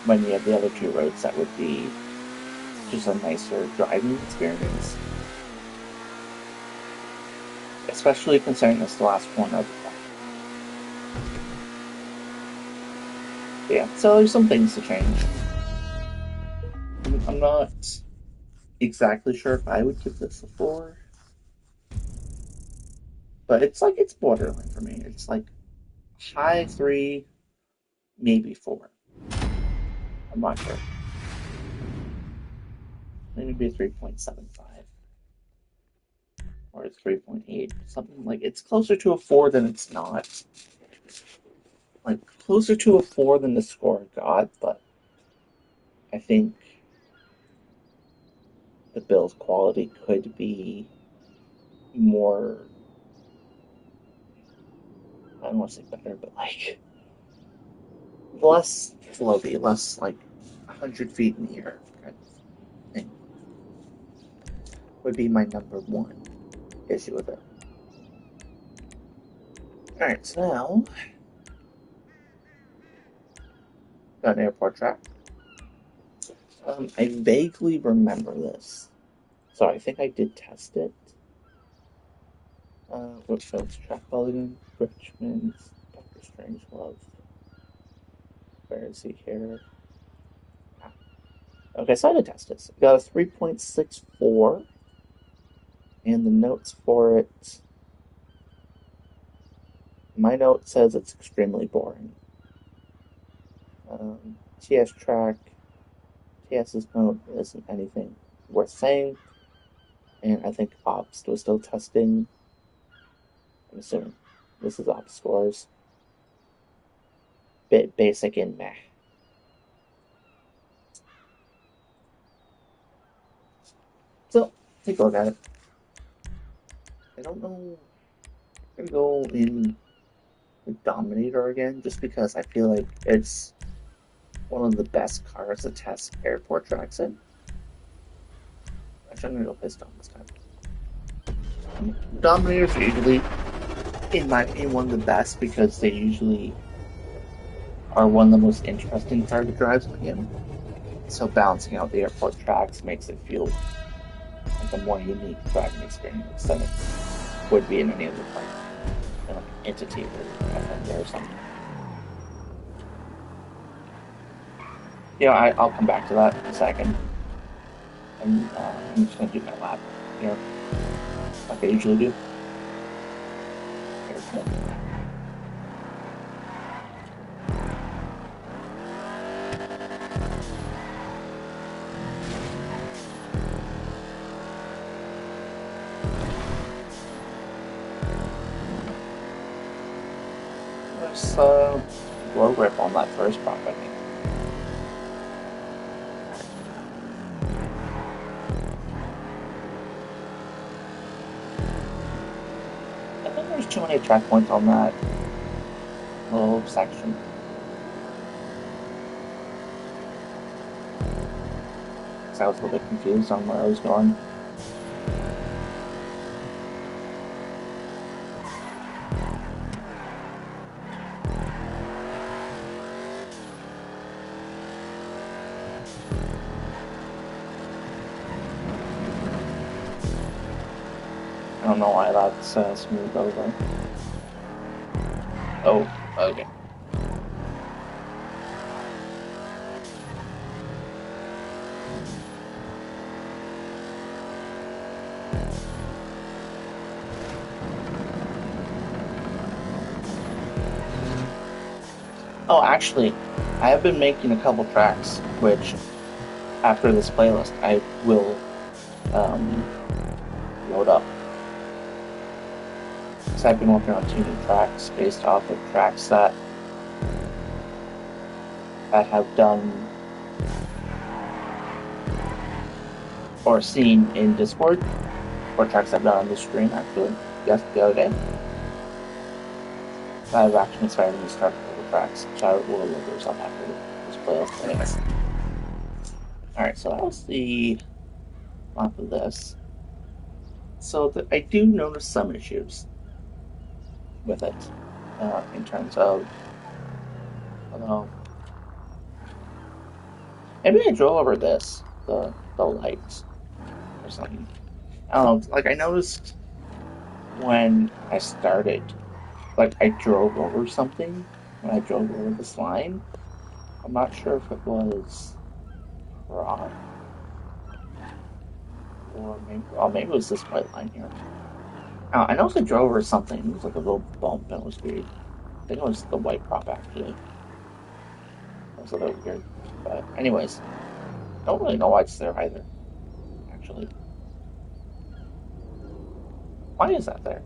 when you have the other 2 roads that would be just a nicer driving experience. Especially considering it's the last corner of the track. Yeah, so there's some things to change. I'm not exactly sure if I would give this a 4, but it's borderline for me. It's like high 3, maybe 4. I'm not sure. Maybe 3.75 or 3.8, something like it's closer to a 4 than it's not. Like closer to a 4 than the score got, but I think the build quality could be more. I don't want to say better, but like less floaty, less like 100 feet in the air kind of thing would be my number 1 issue with it. Alright, so now got an airport track. I vaguely remember this, so I think I did test it. What films track volume? Richmond's Doctor Strangelove. Where is he here? Ah. Okay, so I did test this. Got a 3.64, and the notes for it. My note says it's extremely boring. TS track. TS's note isn't anything worth saying, and I think Ops was still testing. I'm assuming this is Ops scores. Bit basic and meh. So take a look at it. I don't know. I'm gonna go in the Dominator again, just because I feel like it's one of the best cars to test airport tracks in. Actually, I'm gonna go Piston this time. Dominators are usually, in my opinion, one of the best because they usually are one of the most interesting cars to drive in the game. So balancing out the airport tracks makes it feel like a more unique driving experience than it would be in any other car, like Entity or something. I'll come back to that in a second. And I'm just going to do my lap here, like I usually do. There's low grip on that first prop, I think. I think there's too many track points on that little section. So I was a little bit confused on where I was going. I don't know why that's smooth over. Oh, okay. Oh, actually, I have been making a couple tracks, which after this playlist I will um, load up. So I've been working on two new tracks based off of tracks that I have done or seen in Discord, or tracks I've done on the stream actually. Yes, the other day. I've actually inspired me to start the tracks, so I will load those up after this playlist. Anyways. Alright, so that was the off of this. So I do notice some issues with it in terms of, I don't know, maybe I drove over this, the lights or something. I don't know, like I noticed when I started, like I drove over something when I drove over this line. I'm not sure if it was prop or maybe it was this white line here. I know if I drove over something, it was like a little bump and it was weird. I think it was the white prop actually. That was a little weird. But anyways, don't really know why it's there either, actually. Why is that there?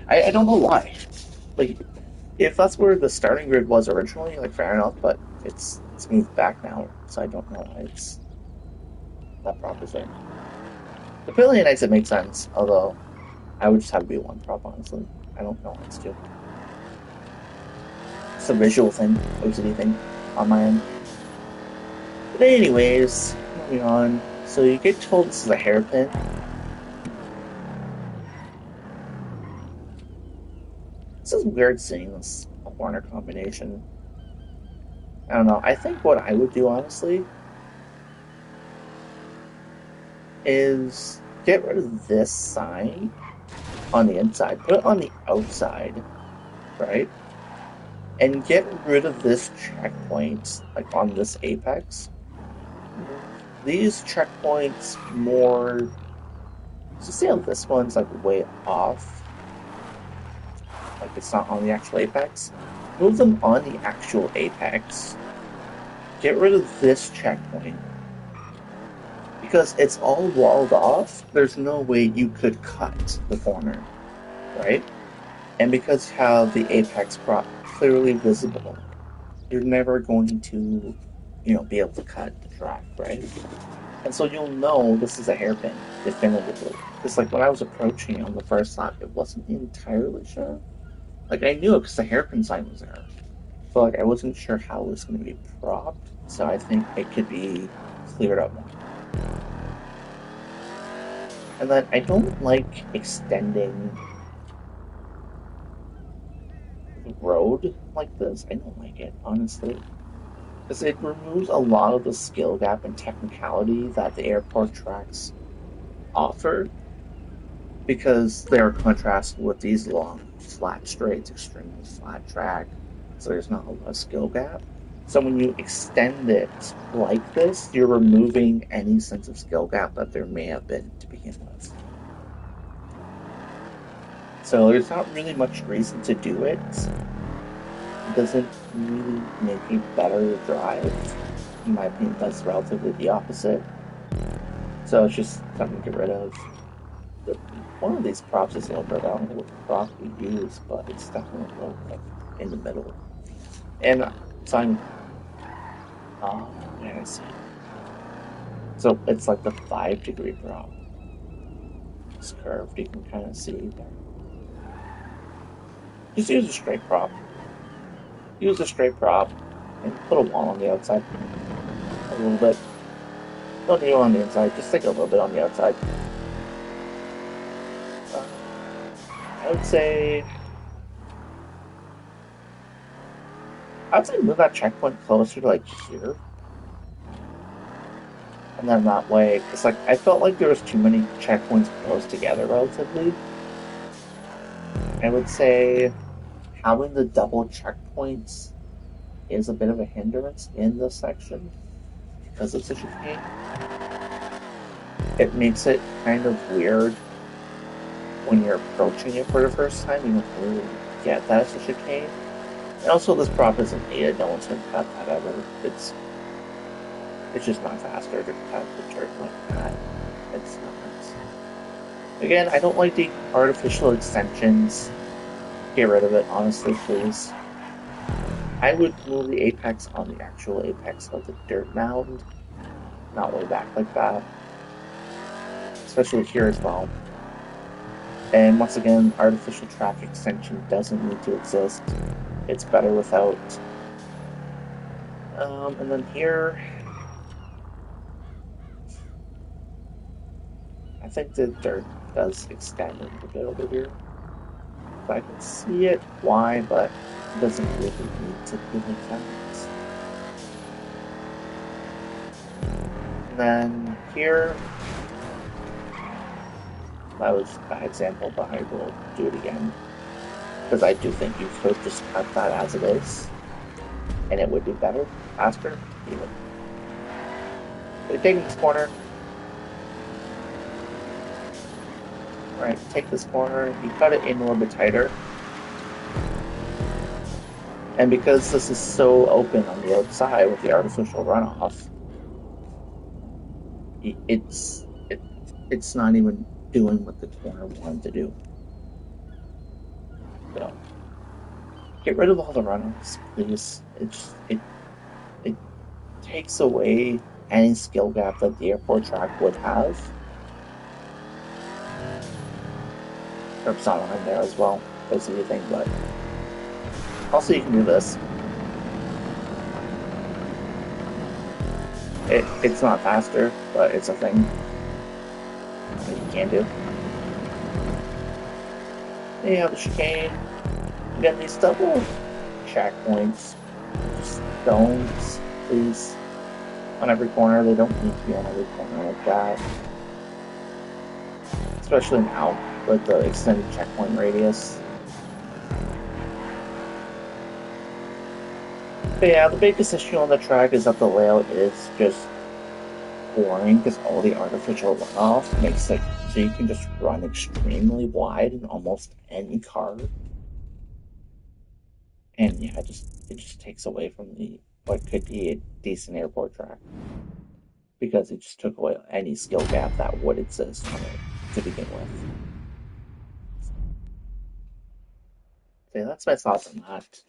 I don't know why. Like, if that's where the starting grid was originally, like fair enough, but it's moved back now, so I don't know why it's that prop is there. The Pillion exit makes sense, although I would just have to be one prop, honestly. I don't know why it's two. It's a visual thing, OCD thing on my end. But anyways, moving on. So you get told this is a hairpin. This is weird seeing this corner combination. I don't know. I think what I would do, honestly, is get rid of this sign on the inside, put it on the outside, right? And get rid of this checkpoint, like on this apex. These checkpoints more. So see how this one's like way off, like it's not on the actual apex. Move them on the actual apex. Get rid of this checkpoint because it's all walled off. There's no way you could cut the corner, right? And because you have the apex prop clearly visible, you're never going to, be able to cut the track, right? And so you'll know this is a hairpin, definitively. Because like when I was approaching on the first lap, it wasn't entirely sure. Like I knew it because the hairpin sign was there. But like I wasn't sure how it was going to be propped. So I think it could be cleared up more. And then I don't like extending the road like this. I don't like it, honestly. Because it removes a lot of the skill gap and technicality that the airport tracks offer. Because they are contrasted with these long, flat straights, extremely flat track. So there's not a lot of skill gap. So when you extend it like this, you're removing any sense of skill gap that there may have been to begin with. So there's not really much reason to do it. It doesn't really make a better drive. In my opinion, that's relatively the opposite. So it's just something to get rid of. One of these props is a little bit, I don't know what prop we use, but it's definitely a little like in the middle. And so yeah, I see. So it's like the 5-degree prop. It's curved, you can kind of see there. Just use a straight prop. Use a straight prop and put a wall on the outside. A little bit. Don't need on the inside, just take a little bit on the outside. I would say move that checkpoint closer to like here. And then that way, because like I felt like there was too many checkpoints close together relatively. I would say having the double checkpoints is a bit of a hindrance in this section because it's a chicane. It makes it kind of weird when you're approaching it for the first time. You don't really get that it's a chicane. And also, this prop isn't needed. No one's going to cut that ever. It's just not faster to cut the dirt like that. It's not. Again, I don't like the artificial extensions. Get rid of it, honestly, please. I would move the apex on the actual apex of the dirt mound, not way back like that. Especially here as well. And once again, artificial track extension doesn't need to exist. It's better without. And then here, I think the dirt does extend a little bit over here. If I can see it, why, but it doesn't really need to be like that. And then here, that was a bad example, but I will do it again. Because I do think you could just cut that as it is. And it would be better, faster, even. So you're taking this corner. Right, take this corner, you cut it in a little bit tighter. And because this is so open on the outside with the artificial runoff, it's not even doing what the corner wanted to do. So get rid of all the runoffs, please. It takes away any skill gap that the airport track would have. Curbs on line there as well, that's the thing, but also you can do this. It's not faster, but it's a thing that you can do. Then you have the chicane. You got these double checkpoints. Just don't, please. On every corner, they don't need to be on every corner like that. Especially now with the extended checkpoint radius. But yeah, the biggest issue on the track is that the layout is just boring because all the artificial runoff makes it so you can just run extremely wide in almost any car. And yeah, it just takes away from the what could be a decent airport track. Because it just took away any skill gap that would exist on it to begin with. So yeah, that's my thoughts on that.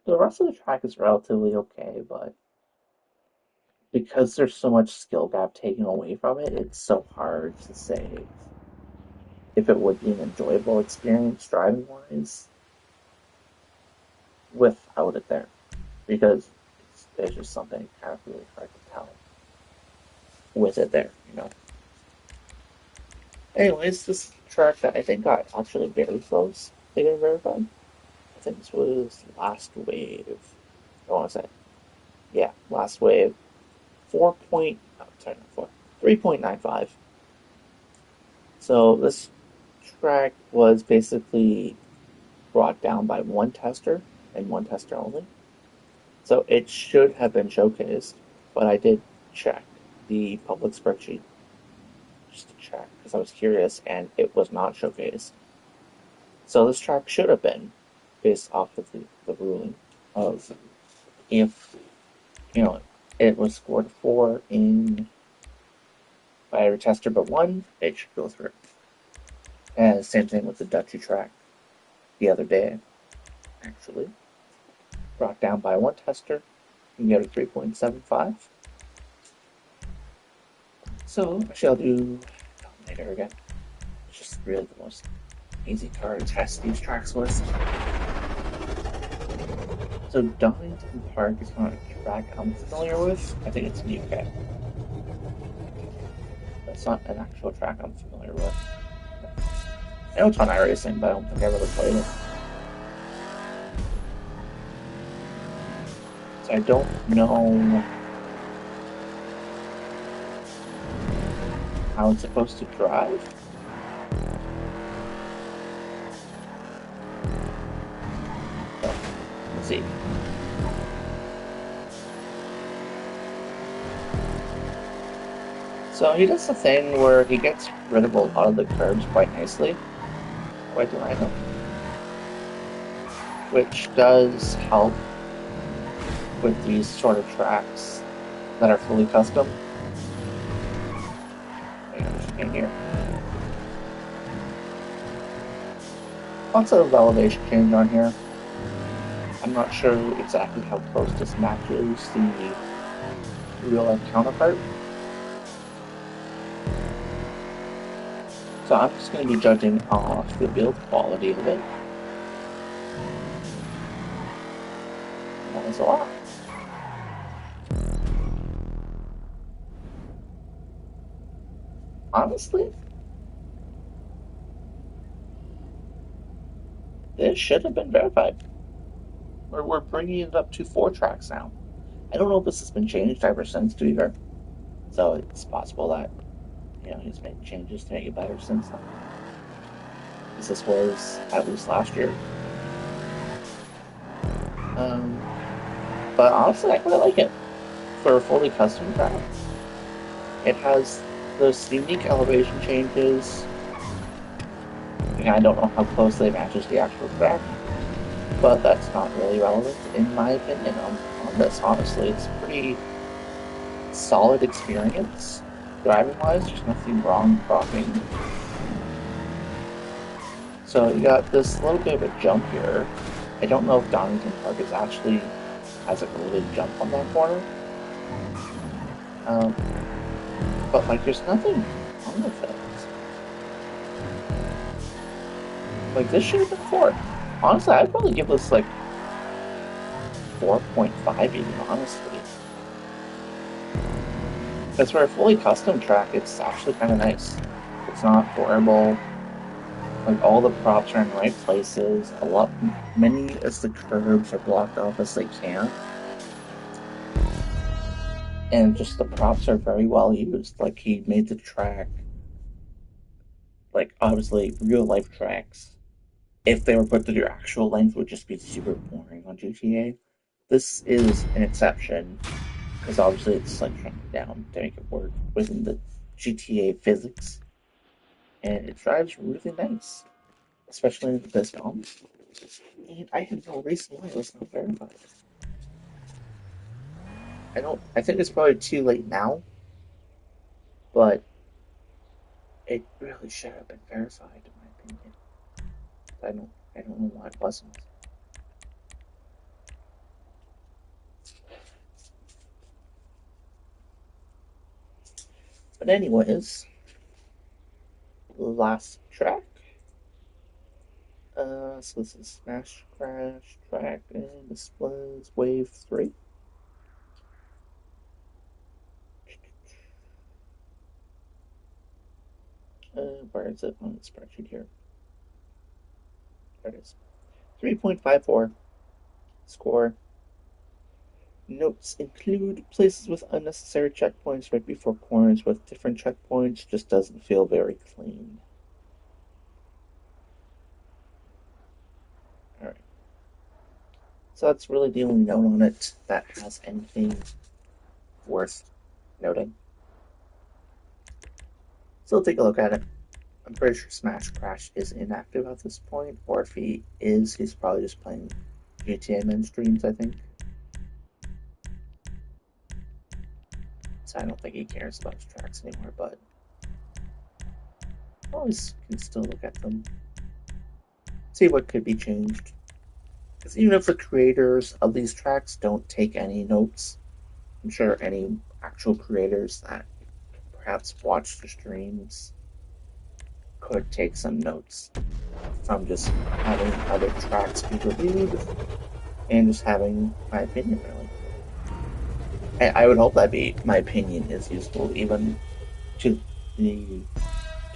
The rest of the track is relatively okay, but because there's so much skill gap taken away from it, it's so hard to say if it would be an enjoyable experience driving wise without it there. Because it's just something kind of really hard to tell with it there, you know. Anyways, this track that I think got actually very close to getting verified. I think this was Last Wave. I want to say, yeah, Last Wave. 4 point, oh, sorry, not 4, 3.95. So this track was basically brought down by one tester and one tester only. So it should have been showcased, but I did check the public spreadsheet just to check because I was curious, and it was not showcased. So this track should have been based off of the ruling of if it was scored 4 in by every tester but one, it should go through. And same thing with the Dutchy track the other day, actually. Brought down by one tester, you can get a 3.75. So actually I'll do Dominator again. It's just really the most easy car to test these tracks with. So Donington Park is not a track I'm familiar with. I think it's in the UK. That's not an actual track I'm familiar with. I know it's on iRacing, but I don't think I ever played it. So I don't know how it's supposed to drive. see. So he does the thing where he gets rid of a lot of the curbs quite nicely. Quite do I know? Which does help with these sort of tracks that are fully custom. In here. Lots of elevation change on here. I'm not sure exactly how close this matches the real-life counterpart. So I'm just going to be judging off the build quality of it. That is a lot. Honestly, this should have been verified. We're bringing it up to 4 tracks now. I don't know if this has been changed ever since, to be fair. So it's possible that, he's made changes to make it better since then. Because this was at least last year. But honestly, I quite like it. For a fully custom track, it has those unique elevation changes. I don't know how closely it matches the actual track, but that's not really relevant in my opinion on this. Honestly, it's a pretty solid experience. Driving wise, there's nothing wrong cropping. So you got this little bit of a jump here. I don't know if Donington Park has a really big jump on that corner. But like there's nothing wrong with it. Like this should have been 4. Honestly, I'd probably give this like 4.5 even, honestly. Because for a fully custom track, it's actually kind of nice. It's not horrible. Like all the props are in the right places. Many as the curbs are blocked off as they can. And just the props are very well used. Like he made the track, like obviously real life tracks, if they were put to their actual length, would just be super boring on GTA. This is an exception because obviously it's like shrunk down to make it work within the GTA physics, and it drives really nice, especially in this film. And I have no reason why it was not verified. I think it's probably too late now, but it really should have been verified in my opinion. I don't know why it wasn't. But anyways, last track. So this is Smash Crash track, and this was Wave 3. Where is it on the spreadsheet here? There it is. 3.54 score. Notes include places with unnecessary checkpoints right before corners with different checkpoints. Just doesn't feel very clean. Alright. So that's really the only note on it that has anything worth noting. So we'll take a look at it. I'm pretty sure Smash Crash is inactive at this point, or if he is, he's probably just playing GTA Min streams, I think. So I don't think he cares about his tracks anymore, but always can still look at them. See what could be changed. Because even if the creators of these tracks don't take any notes, I'm sure any actual creators that perhaps watch the streams could take some notes from just having other tracks be reviewed and just having my opinion, really. I would hope that my opinion is useful even to the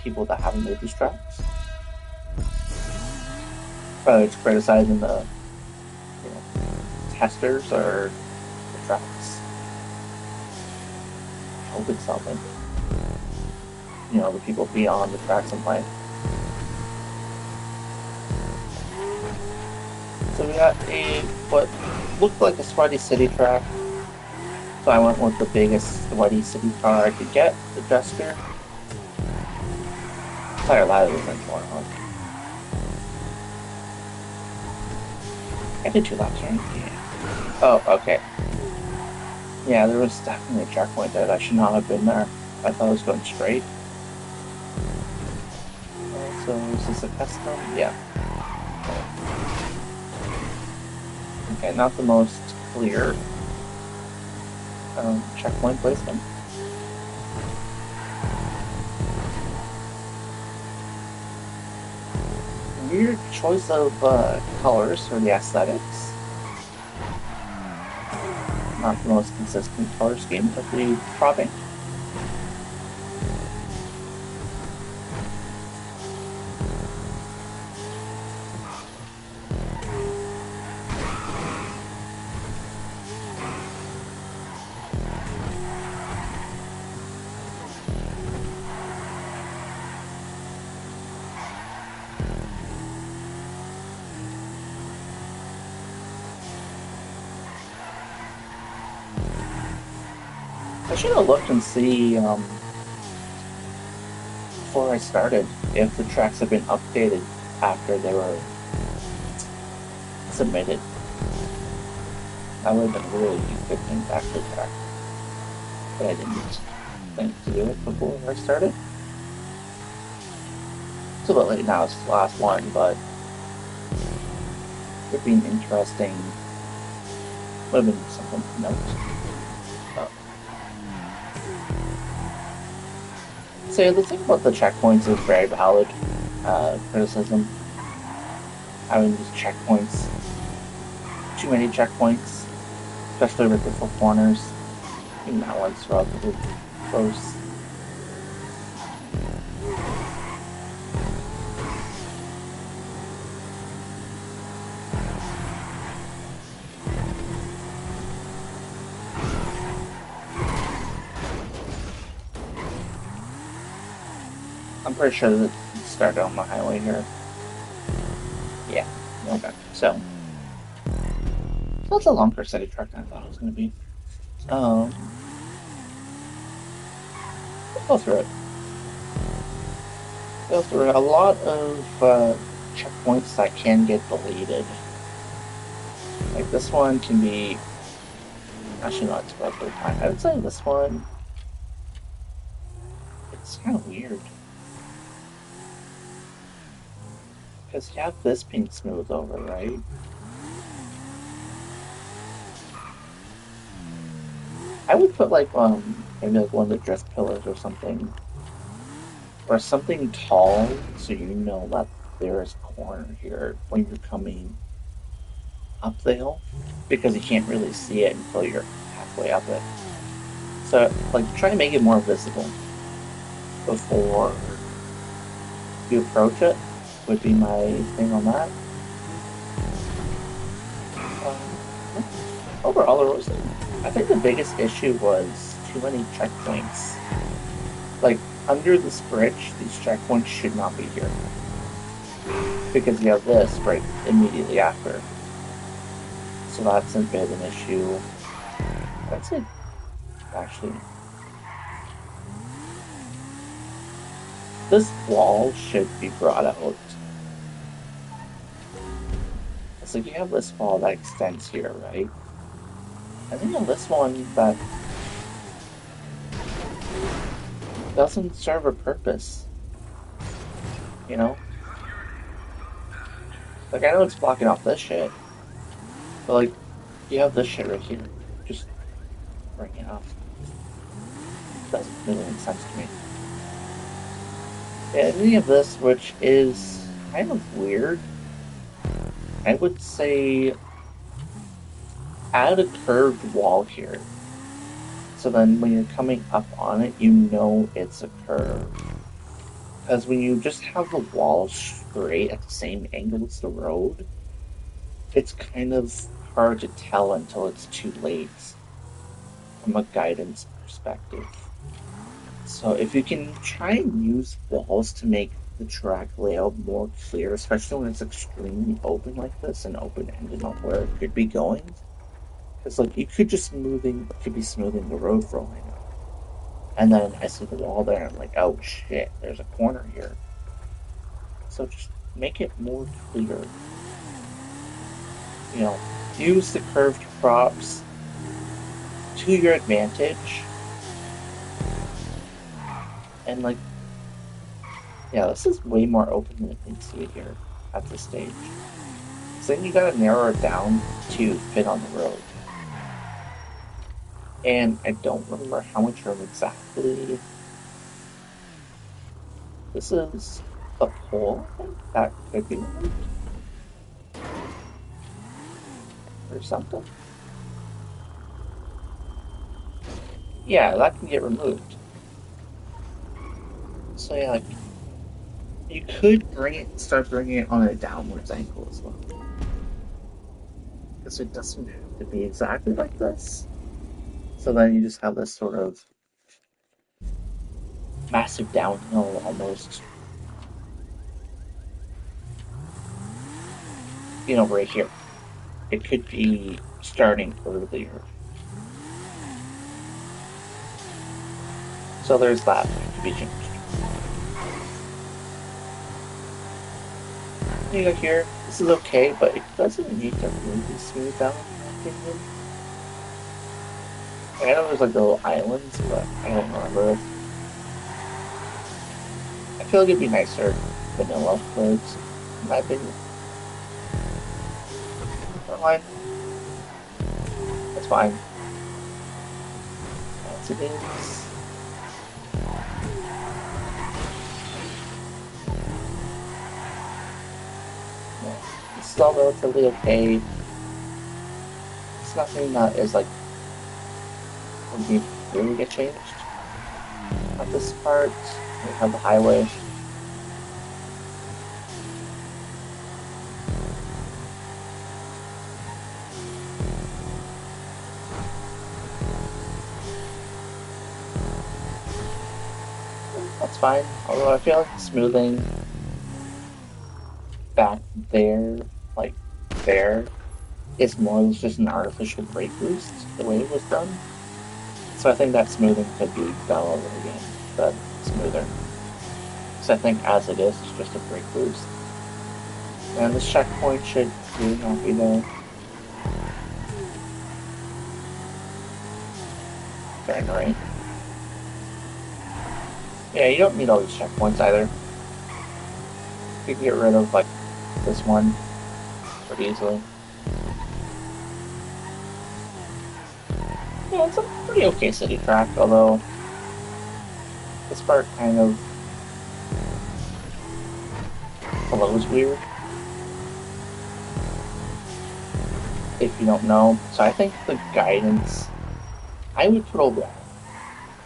people that haven't made these tracks. Probably it's criticizing the testers or the tracks. I hope it's something. The people beyond the tracks and play. So we got a what looked like a Sweaty City track. So I went with the biggest Sweaty City car I could get, the Jester. Tire ladder was in torn on. I did 2 laps, right? Yeah. Oh, okay. Yeah, there was definitely a checkpoint there. I should not have been there. I thought I was going straight. So is this a custom? Yeah. Okay, not the most clear checkpoint placement. Weird choice of colors for the aesthetics. Not the most consistent color scheme of the cropping. I should have looked and see before I started if the tracks have been updated after they were submitted. That would have been a really good thing to actually track. But I didn't think to do it before I started. It's a bit late now, it's the last one, but it would be an interesting, would have been something to note. So yeah, the thing about the checkpoints is very valid criticism. Having these checkpoints, too many checkpoints, especially with the 4 corners. Even that one's relatively close. I'm pretty sure that it started on the highway here. Yeah, okay. So it's a longer city truck than I thought it was going to be. We'll go through it. Go through a lot of checkpoints that can get deleted. Like this one can be actually not too bad for the time. I would say this one, it's kind of weird. Because you have this being smoothed over, right? I would put like maybe like one of the drift pillars or something. Or something tall so you know that there is a corner here when you're coming up the hill. Because you can't really see it until you're halfway up it. So like try to make it more visible before you approach it would be my thing on that. Overall, there was, I think the biggest issue was too many checkpoints. Like under this bridge, these checkpoints should not be here because you have this right immediately after. So that's a bit of an issue. That's it. Actually, this wall should be brought out. So you have this wall that extends here, right? I think on this one that doesn't serve a purpose. You know? Like I know it's blocking off this shit, but like you have this shit right here. Just bring it off. Doesn't really make sense to me. Yeah, any of this, which is kind of weird, I would say add a curved wall here. So then when you're coming up on it, you know it's a curve. Because when you just have the wall straight at the same angle as the road, it's kind of hard to tell until it's too late from a guidance perspective. So if you can try and use walls to make the track layout more clear, especially when it's extremely open like this and open-ended on where it could be going. Because like you could be smoothing the road for all I know. And then I see the wall there, and I'm like, oh shit, there's a corner here. So just make it more clear. You know, use the curved props to your advantage. And like, yeah, this is way more open than it needs to be here at this stage. So then you gotta narrow it down to fit on the road. And I don't remember how much room exactly. This is a pole, I think, that could be removed. Or something. Yeah, that can get removed. So yeah, like, you could start bringing it on a downwards angle as well. Because it doesn't have to be exactly like this. So then you just have this sort of massive downhill almost, right here. It could be starting earlier. So there's that to be changed. You go here, this is okay, but it doesn't need to really smooth out, in my opinion. I know there's like little islands, but I don't remember. I feel like it'd be nicer vanilla roads, in my opinion. Never mind. That's fine. As it is. Yeah, this is all relatively okay. It's nothing that is like would really get changed. At this part, we have the highway. That's fine. Although I feel like smoothing back there, like there, is more or less just an artificial brake boost, the way it was done. So I think that smoothing could be done over again, but smoother. So I think as it is, it's just a brake boost. And this checkpoint should really not be there. Turn right. Yeah, you don't need all these checkpoints either. You can get rid of like this one pretty easily. Yeah, it's a pretty okay city track, although this part kind of flows weird. If you don't know. So I think the guidance I would put over that,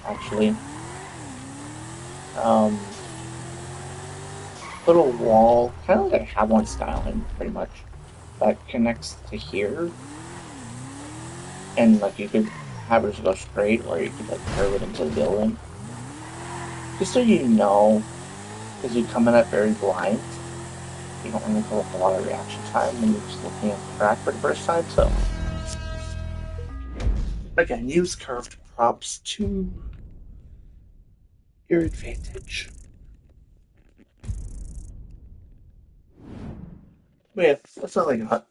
actually. Put a wall, kind of like a have one styling, pretty much, that connects to here. And like you could have it go straight, or you could like curve it into the building. Just so you know, because you come in at very blind, you don't really have a lot of reaction time when you're just looking at the track for the first time. So again, use curved props to your advantage. Wait, that's not like a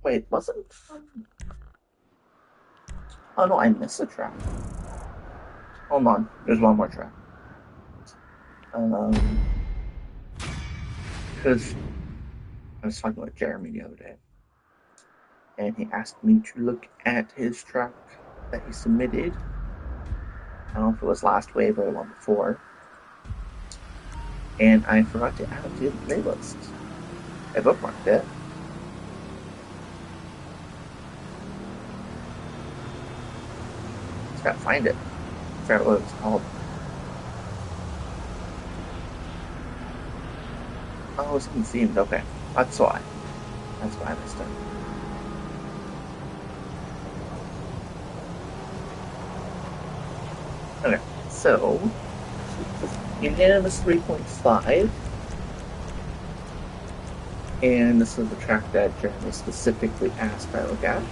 wait, wasn't. Oh no, I missed a track. Hold on, there's one more track. Because I was talking with Jeremy the other day, and he asked me to look at his track that he submitted. I don't know if it was last wave or the one before. And I forgot to add it to the playlist. I bookmarked it. Just gotta find it. I forgot what it was called. Oh, it's themed. Okay, that's why. That's why I missed it. Okay, so unanimous 3.5, and this is the track that Jeremy specifically asked I look at.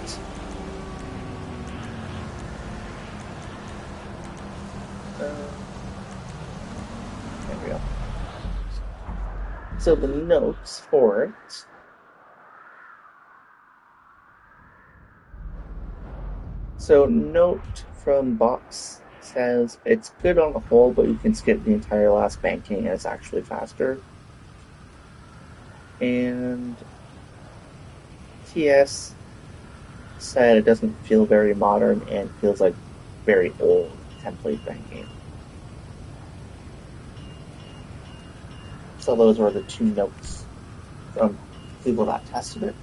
There we go. So the notes for it. So note from Box says it's good on the whole, but you can skip the entire last banking and it's actually faster. And TS said it doesn't feel very modern and feels like very old template banking. So those were the two notes from people that tested it.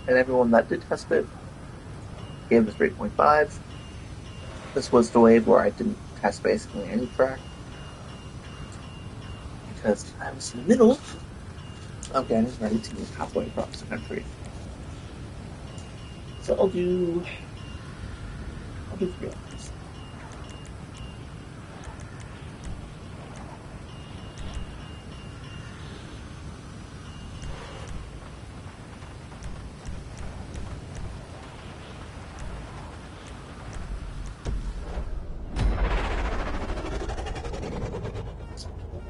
And everyone that did test it gave it 3.5. This was the wave where I didn't test basically any track because I was in the middle of getting ready to move halfway across the country. So I'll do 3 hours.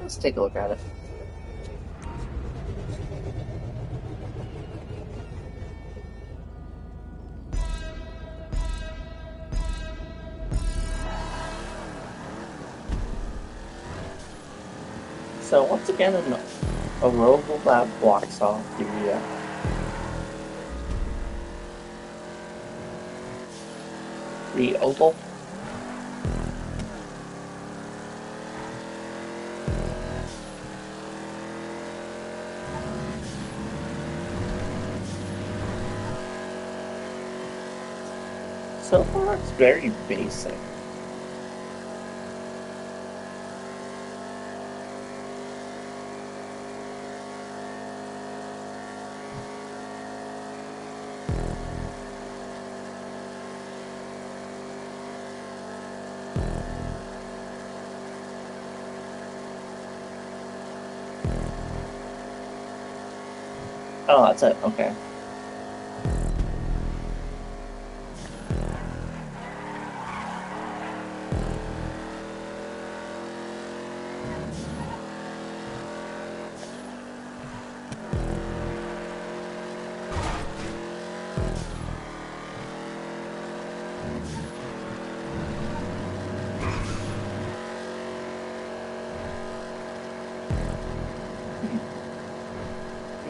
Let's take a look at it. So once again, a roval that blocks off the oval. So far, it's very basic. Oh, that's it. Okay.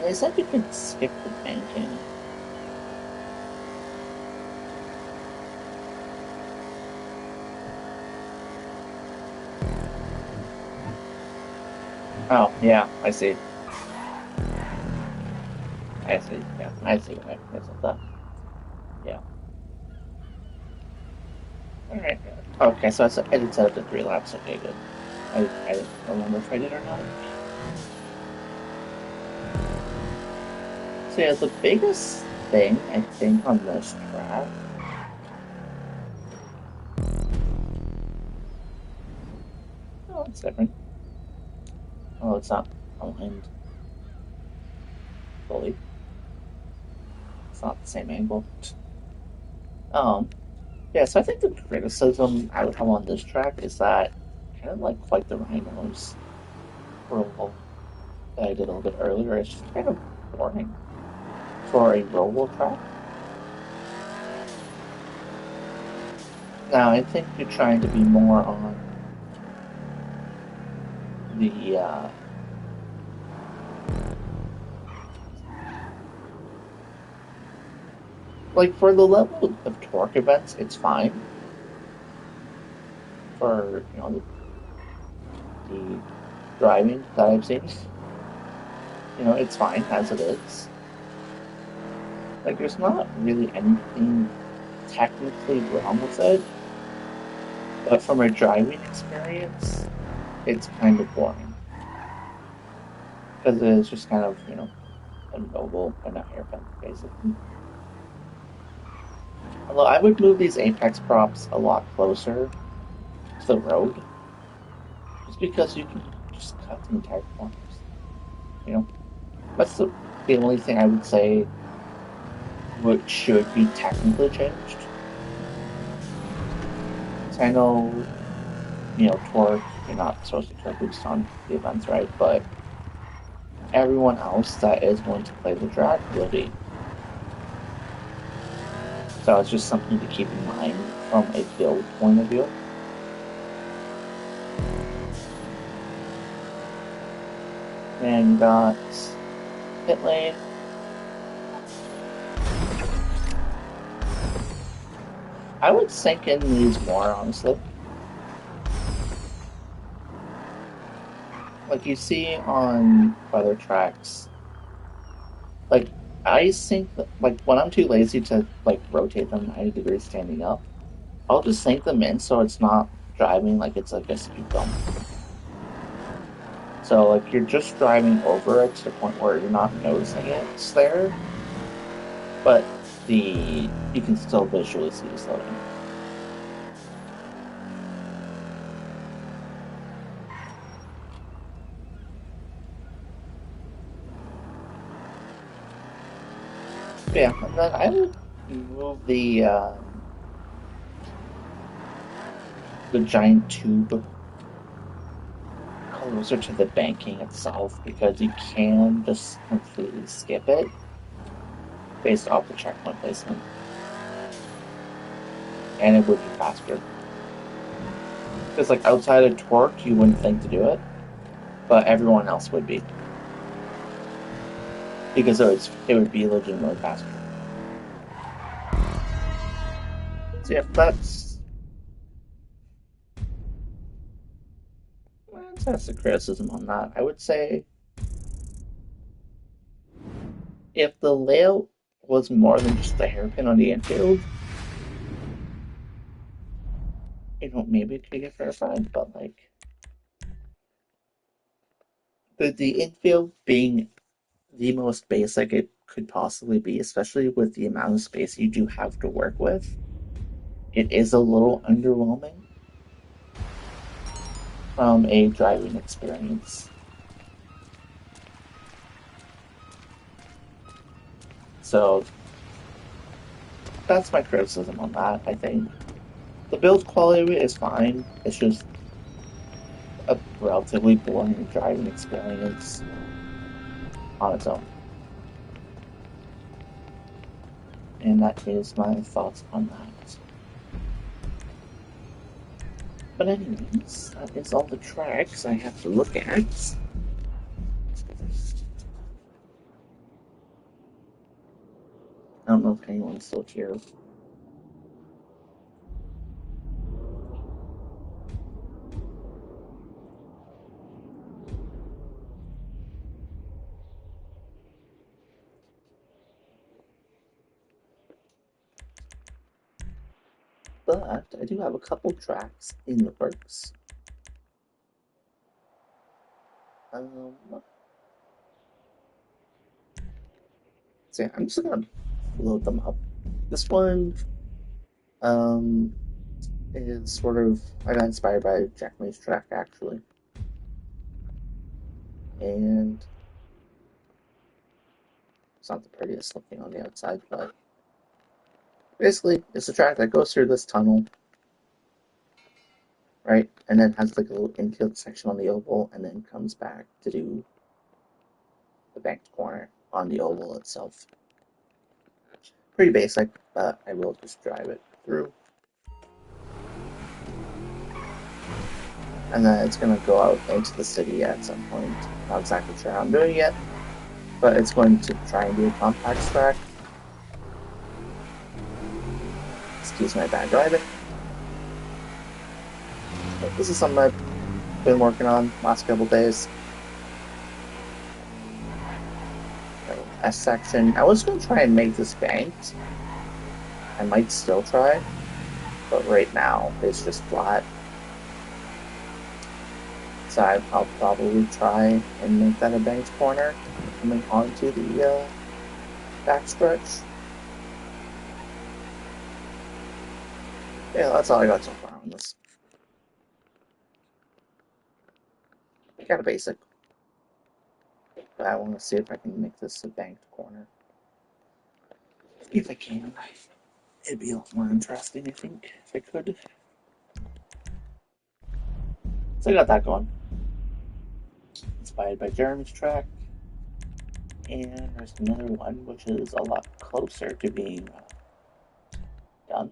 They said you could skip the banking. Oh, yeah, I see. I see. Yeah, I see what I guess with that. Yeah. All right. Okay, so I did set up the 3 laps. Okay, good. I don't remember if I did or not. So yeah, the biggest thing I think on this track. Oh, it's different. Oh, it's not aligned fully. It's not the same angle. Yeah, so I think the criticism I would have on this track is that kind of like the Rhinos roll that I did a little bit earlier, it's just kind of boring for a roll track. Now I think you're trying to be more on the like for the level of torque events, it's fine. For the driving that I've seen, it's fine as it is. Like there's not really anything technically wrong with it, but from a driving experience, it's kind of boring because it's just kind of a noble and a hairpin basically. Although I would move these apex props a lot closer to the road, just because you can just cut the entire corners. You know, that's the only thing I would say what should be technically changed. So I know, torque, you're not supposed to turn boost on the events, right? But everyone else that is going to play the track will be. So it's just something to keep in mind from a build point of view. And got pit lane. I would sink in these more, honestly. Like you see on other tracks, like I sink, like when I'm too lazy to like rotate them 90 degrees standing up, I'll just sink them in so it's not driving like it's like a speed bump. So like you're just driving over it to the point where you're not noticing it's there, but you can still visually see the slowdown. But yeah, and then I would move the giant tube closer to the banking itself because you can just completely skip it based off the checkpoint placement, and it would be faster. Because like outside of torque, you wouldn't think to do it, but everyone else would be because it would be legitimately faster. So yeah, that's the criticism on that. I would say if the layout was more than just a hairpin on the infield, maybe it could get verified, but like the infield being the most basic it could possibly be, especially with the amount of space you do have to work with, it is a little underwhelming from a driving experience. So that's my criticism on that. I think the build quality is fine. It's just a relatively boring driving experience on its own. And that is my thoughts on that. But anyways, that is all the tracks I have to look at. I don't know if anyone's still here. But I do have a couple tracks in the works. Um, so yeah, I'm just gonna load them up. This one um, is sort of I got inspired by Jack May's track actually, and it's not the prettiest looking on the outside, but basically it's a track that goes through this tunnel, right, and then has like a little infield section on the oval, and then comes back to do the banked corner on the oval itself. Pretty basic, but I will just drive it through. And then it's going to go out into the city at some point. Not exactly sure how I'm doing it, but it's going to try and be a compact track. Excuse my bad driving. But this is something I've been working on last couple days. S section. I was going to try and make this banked. I might still try, but right now it's just flat. So I'll probably try and make that a banked corner coming onto the backstretch. Yeah, that's all I got so far on this. Kind of basic. But I want to see if I can make this a banked corner. If I can, it'd be a lot more interesting, I think, if I could. So I got that going. Inspired by Jeremy's track. And there's another one which is a lot closer to being done.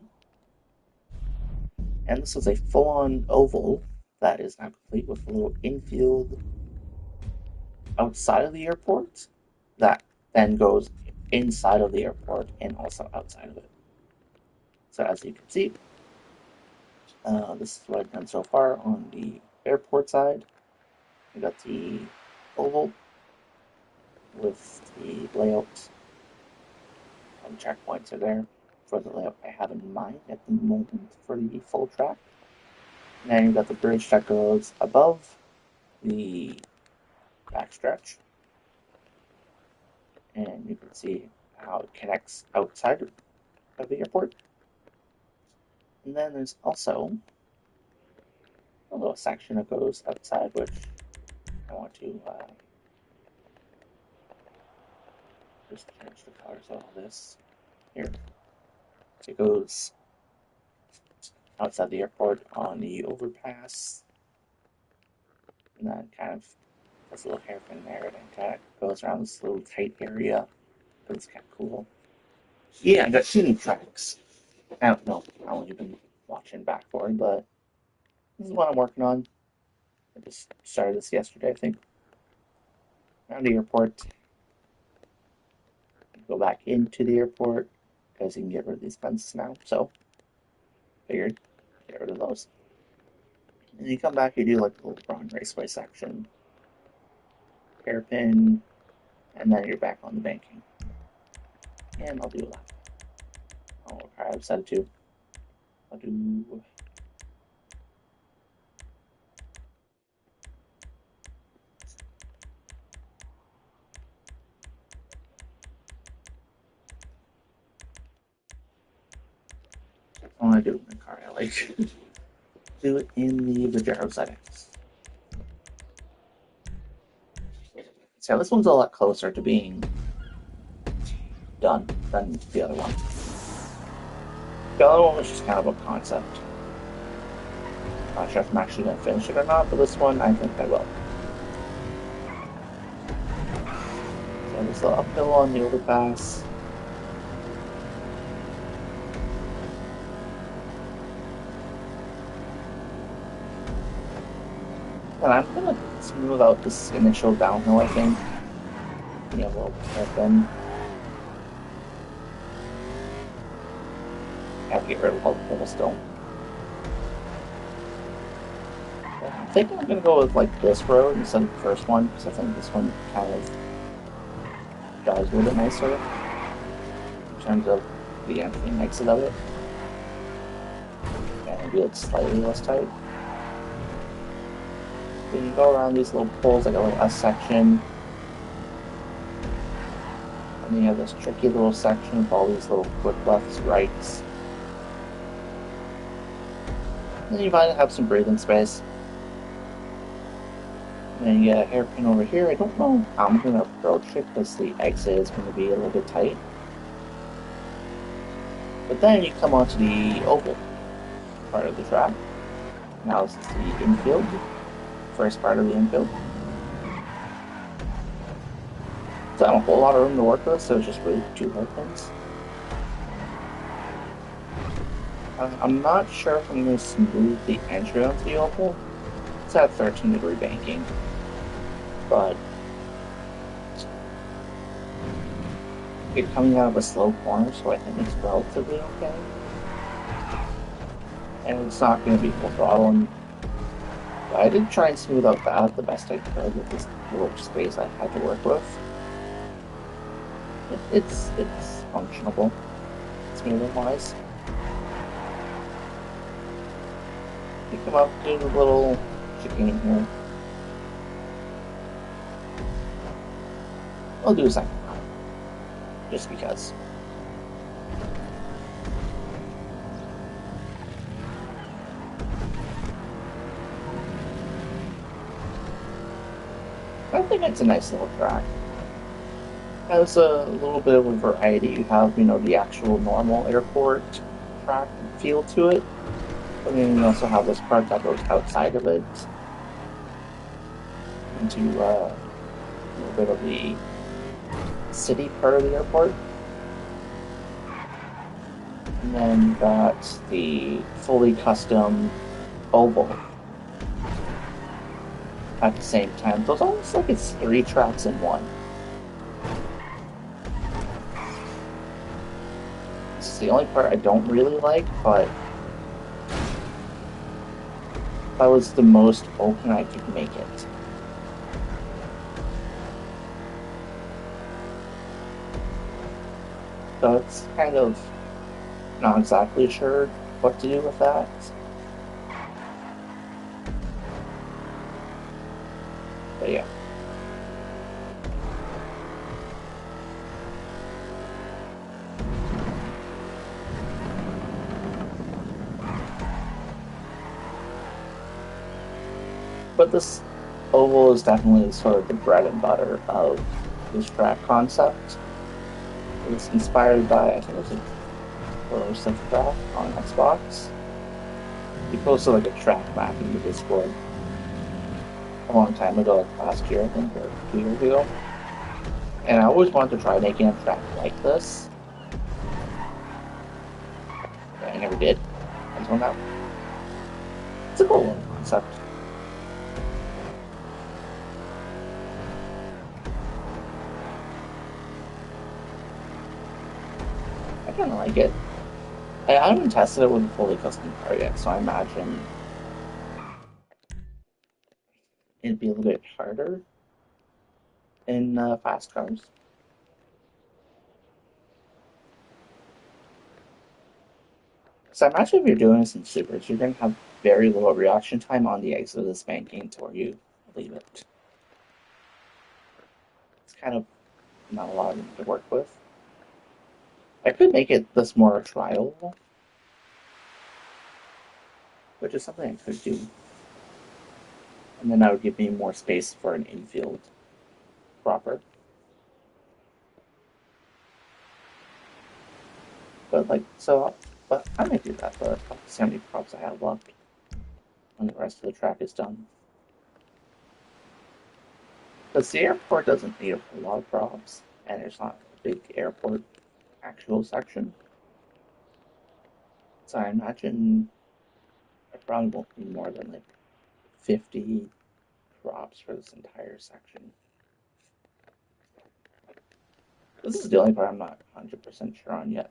And this is a full-on oval that is now complete with a little infield outside of the airport that then goes inside of the airport and also outside of it. So as you can see, this is what I've done so far on the airport side. We got the oval with the layout and checkpoints are there for the layout I have in mind at the moment for the full track. And then you've got the bridge that goes above the backstretch. And you can see how it connects outside of the airport. And then there's also a little section that goes outside, which I want to just change the colors of all this here. It goes outside the airport on the overpass, and then kind of has a little hairpin there, and then kind of goes around this little tight area. But it's kind of cool. Yeah, I got 2 new tracks. I don't know how long you've been watching back for, but this is what I'm working on. I just started this yesterday, I think. Around the airport, go back into the airport because you can get rid of these fences now. So, figured get rid of those. And you come back, you do like the little Braun Raceway section, hairpin, and then you're back on the banking. And I'll do that. Oh, I've said to. I'll do. I want to do it in the car. I like do it in the Vajero settings. So this one's a lot closer to being done than the other one. The other one was just kind of a concept. Not sure if I'm actually going to finish it or not, but this one I think I will. So there's the uphill on the overpass. And I'm going to smooth out this initial downhill, I think. Yeah, a little hairpin. Have to get rid of all the cobblestone. I think I'm gonna go with like this road instead of the first one because I think this one kind of does a little bit nicer in terms of the entry and exit of it. And maybe it's slightly less tight. Then you go around these little poles like a little S section. And then you have this tricky little section with all these little quick lefts, rights. And then you might have some breathing space. And then you get a hairpin over here. I don't know how I'm going to approach it because the exit is going to be a little bit tight. But then you come onto the oval part of the track. Now this is the infield, first part of the infield. So I have a whole lot of room to work with, so it's just really 2 hairpins. I'm not sure if I'm going to smooth the entry onto the oval. It's at 13-degree banking, but you're coming out of a slow corner, so I think it's relatively okay. And it's not going to be full throttle. And I did try and smooth out that the best I could with this little space I had to work with. It's functionable, smoothing wise. You come up, do the little chicane here. I'll do a second time, just because. I think it's a nice little track. Has a little bit of a variety. You have, the actual normal airport track feel to it, but then you also have this part that goes outside of it into a little bit of the city part of the airport. And then you got the fully custom oval at the same time. So it's almost like it's three tracks in one. This is the only part I don't really like, but that was the most open I could make it. So it's kind of not exactly sure what to do with that. But yeah. But this oval is definitely sort of the bread and butter of this track concept. It was inspired by, I think it was a Pro Track on Xbox. He posted like a track map in the Discord a long time ago, like last year, I think, or 2 years ago. And I always wanted to try making a track like this. But I never did until now. It's a cool one concept. I kind of like it. I haven't tested it with a fully custom car yet, so I imagine it'd be a little bit harder in fast cars. So I imagine if you're doing this in supers, you're going to have very low reaction time on the exit of the spanking to where you leave it. It's kind of not a lot to work with. I could make it this more trial, which is something I could do. And then that would give me more space for an infield proper. But like, so, but I might do that, but I'll see how many props I have left when the rest of the track is done. Because the airport doesn't need a whole lot of props, and there's not a big airport actual section. So I imagine I probably won't need more than like 50 props for this entire section. This is the only part I'm not 100% sure on yet.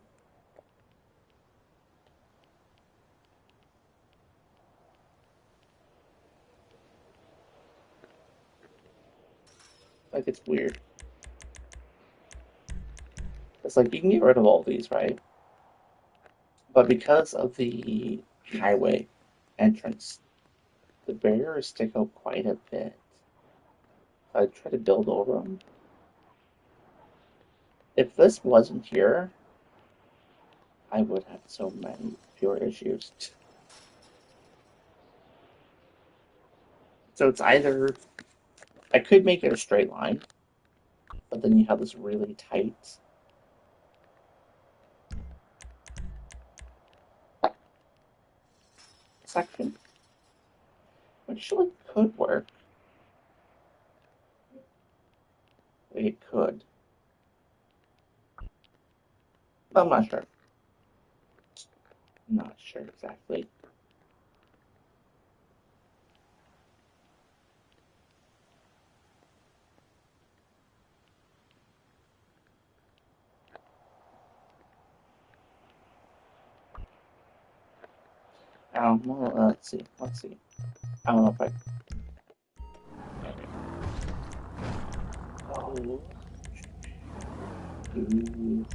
Like, it's weird. It's like you can get rid of all these, right? But because of the highway entrance, the barriers stick out quite a bit. I try to build over them. If this wasn't here, I would have so many fewer issues. So it's either I could make it a straight line, but then you have this really tight section, which actually could work. It could. But I'm not sure. I'm not sure exactly. Well, let's see. Let's see. I don't know if I. Oh. Ooh.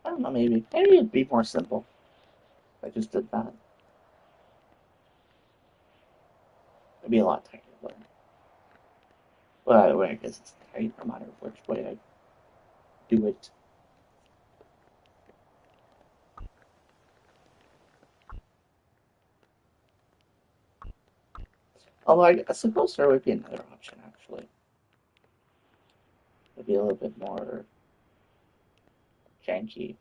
I don't know. Maybe it'd be more simple if I just did that. It'd be a lot tighter, but Well, either way, I guess it's tight no matter which way I do it. Although I suppose there would be another option, actually. It'd be a little bit more janky.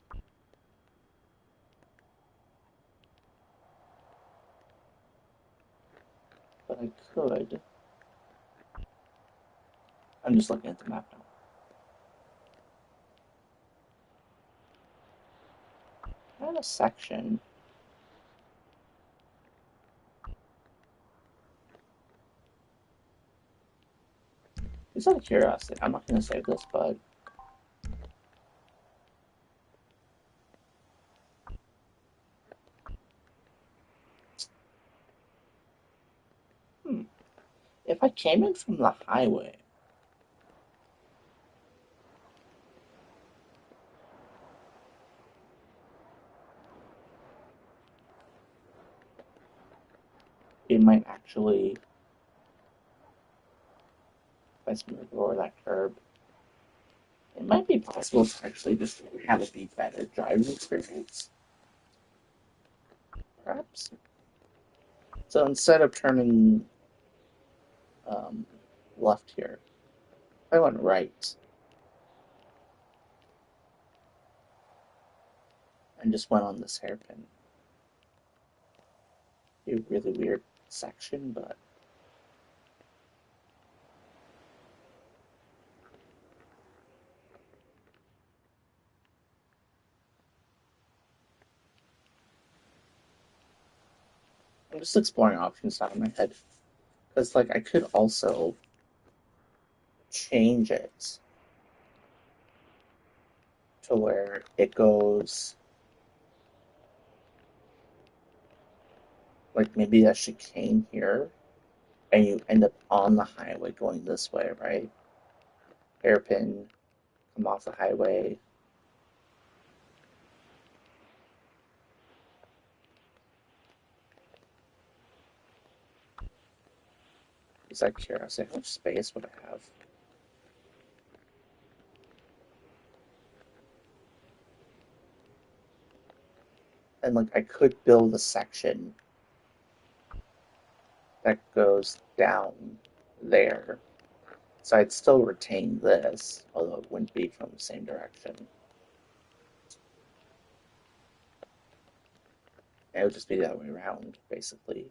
But I could. I'm just looking at the map now. I have a section. Just out of curiosity, I'm not going to save this, but hmm, if I came in from the highway, it might actually, if I smooth over that curb, it might be possible to actually just have it be better driving experience, perhaps. So instead of turning um, left here, if I went right and just went on this hairpin, it'd be a really weird section, but I'm just exploring options out of my head. Because, like, I could also change it to where it goes, like, maybe a chicane here, and you end up on the highway going this way, right? Hairpin, come off the highway. Is that curiosity? How much space would I have? And, like, I could build a section that goes down there. So I'd still retain this, although it wouldn't be from the same direction. It would just be that way around, basically.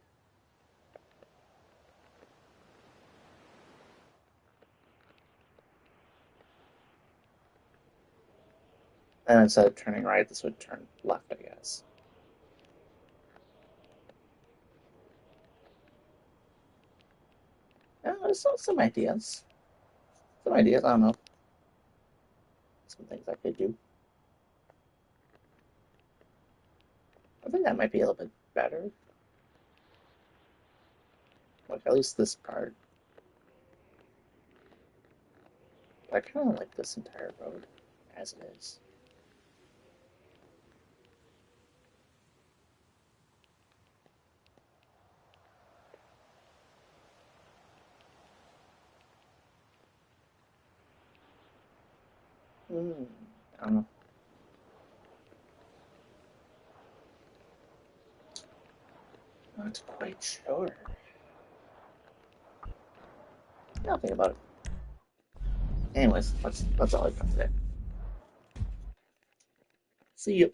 And instead of turning right, this would turn left, I guess. Yeah, there's some ideas. Some ideas, I don't know. Some things I could do. I think that might be a little bit better. Like, at least this part. I kind of like this entire road as it is. Hmm, I don't know. Not quite sure. I'll think about it. Anyways, that's all I got today. See you.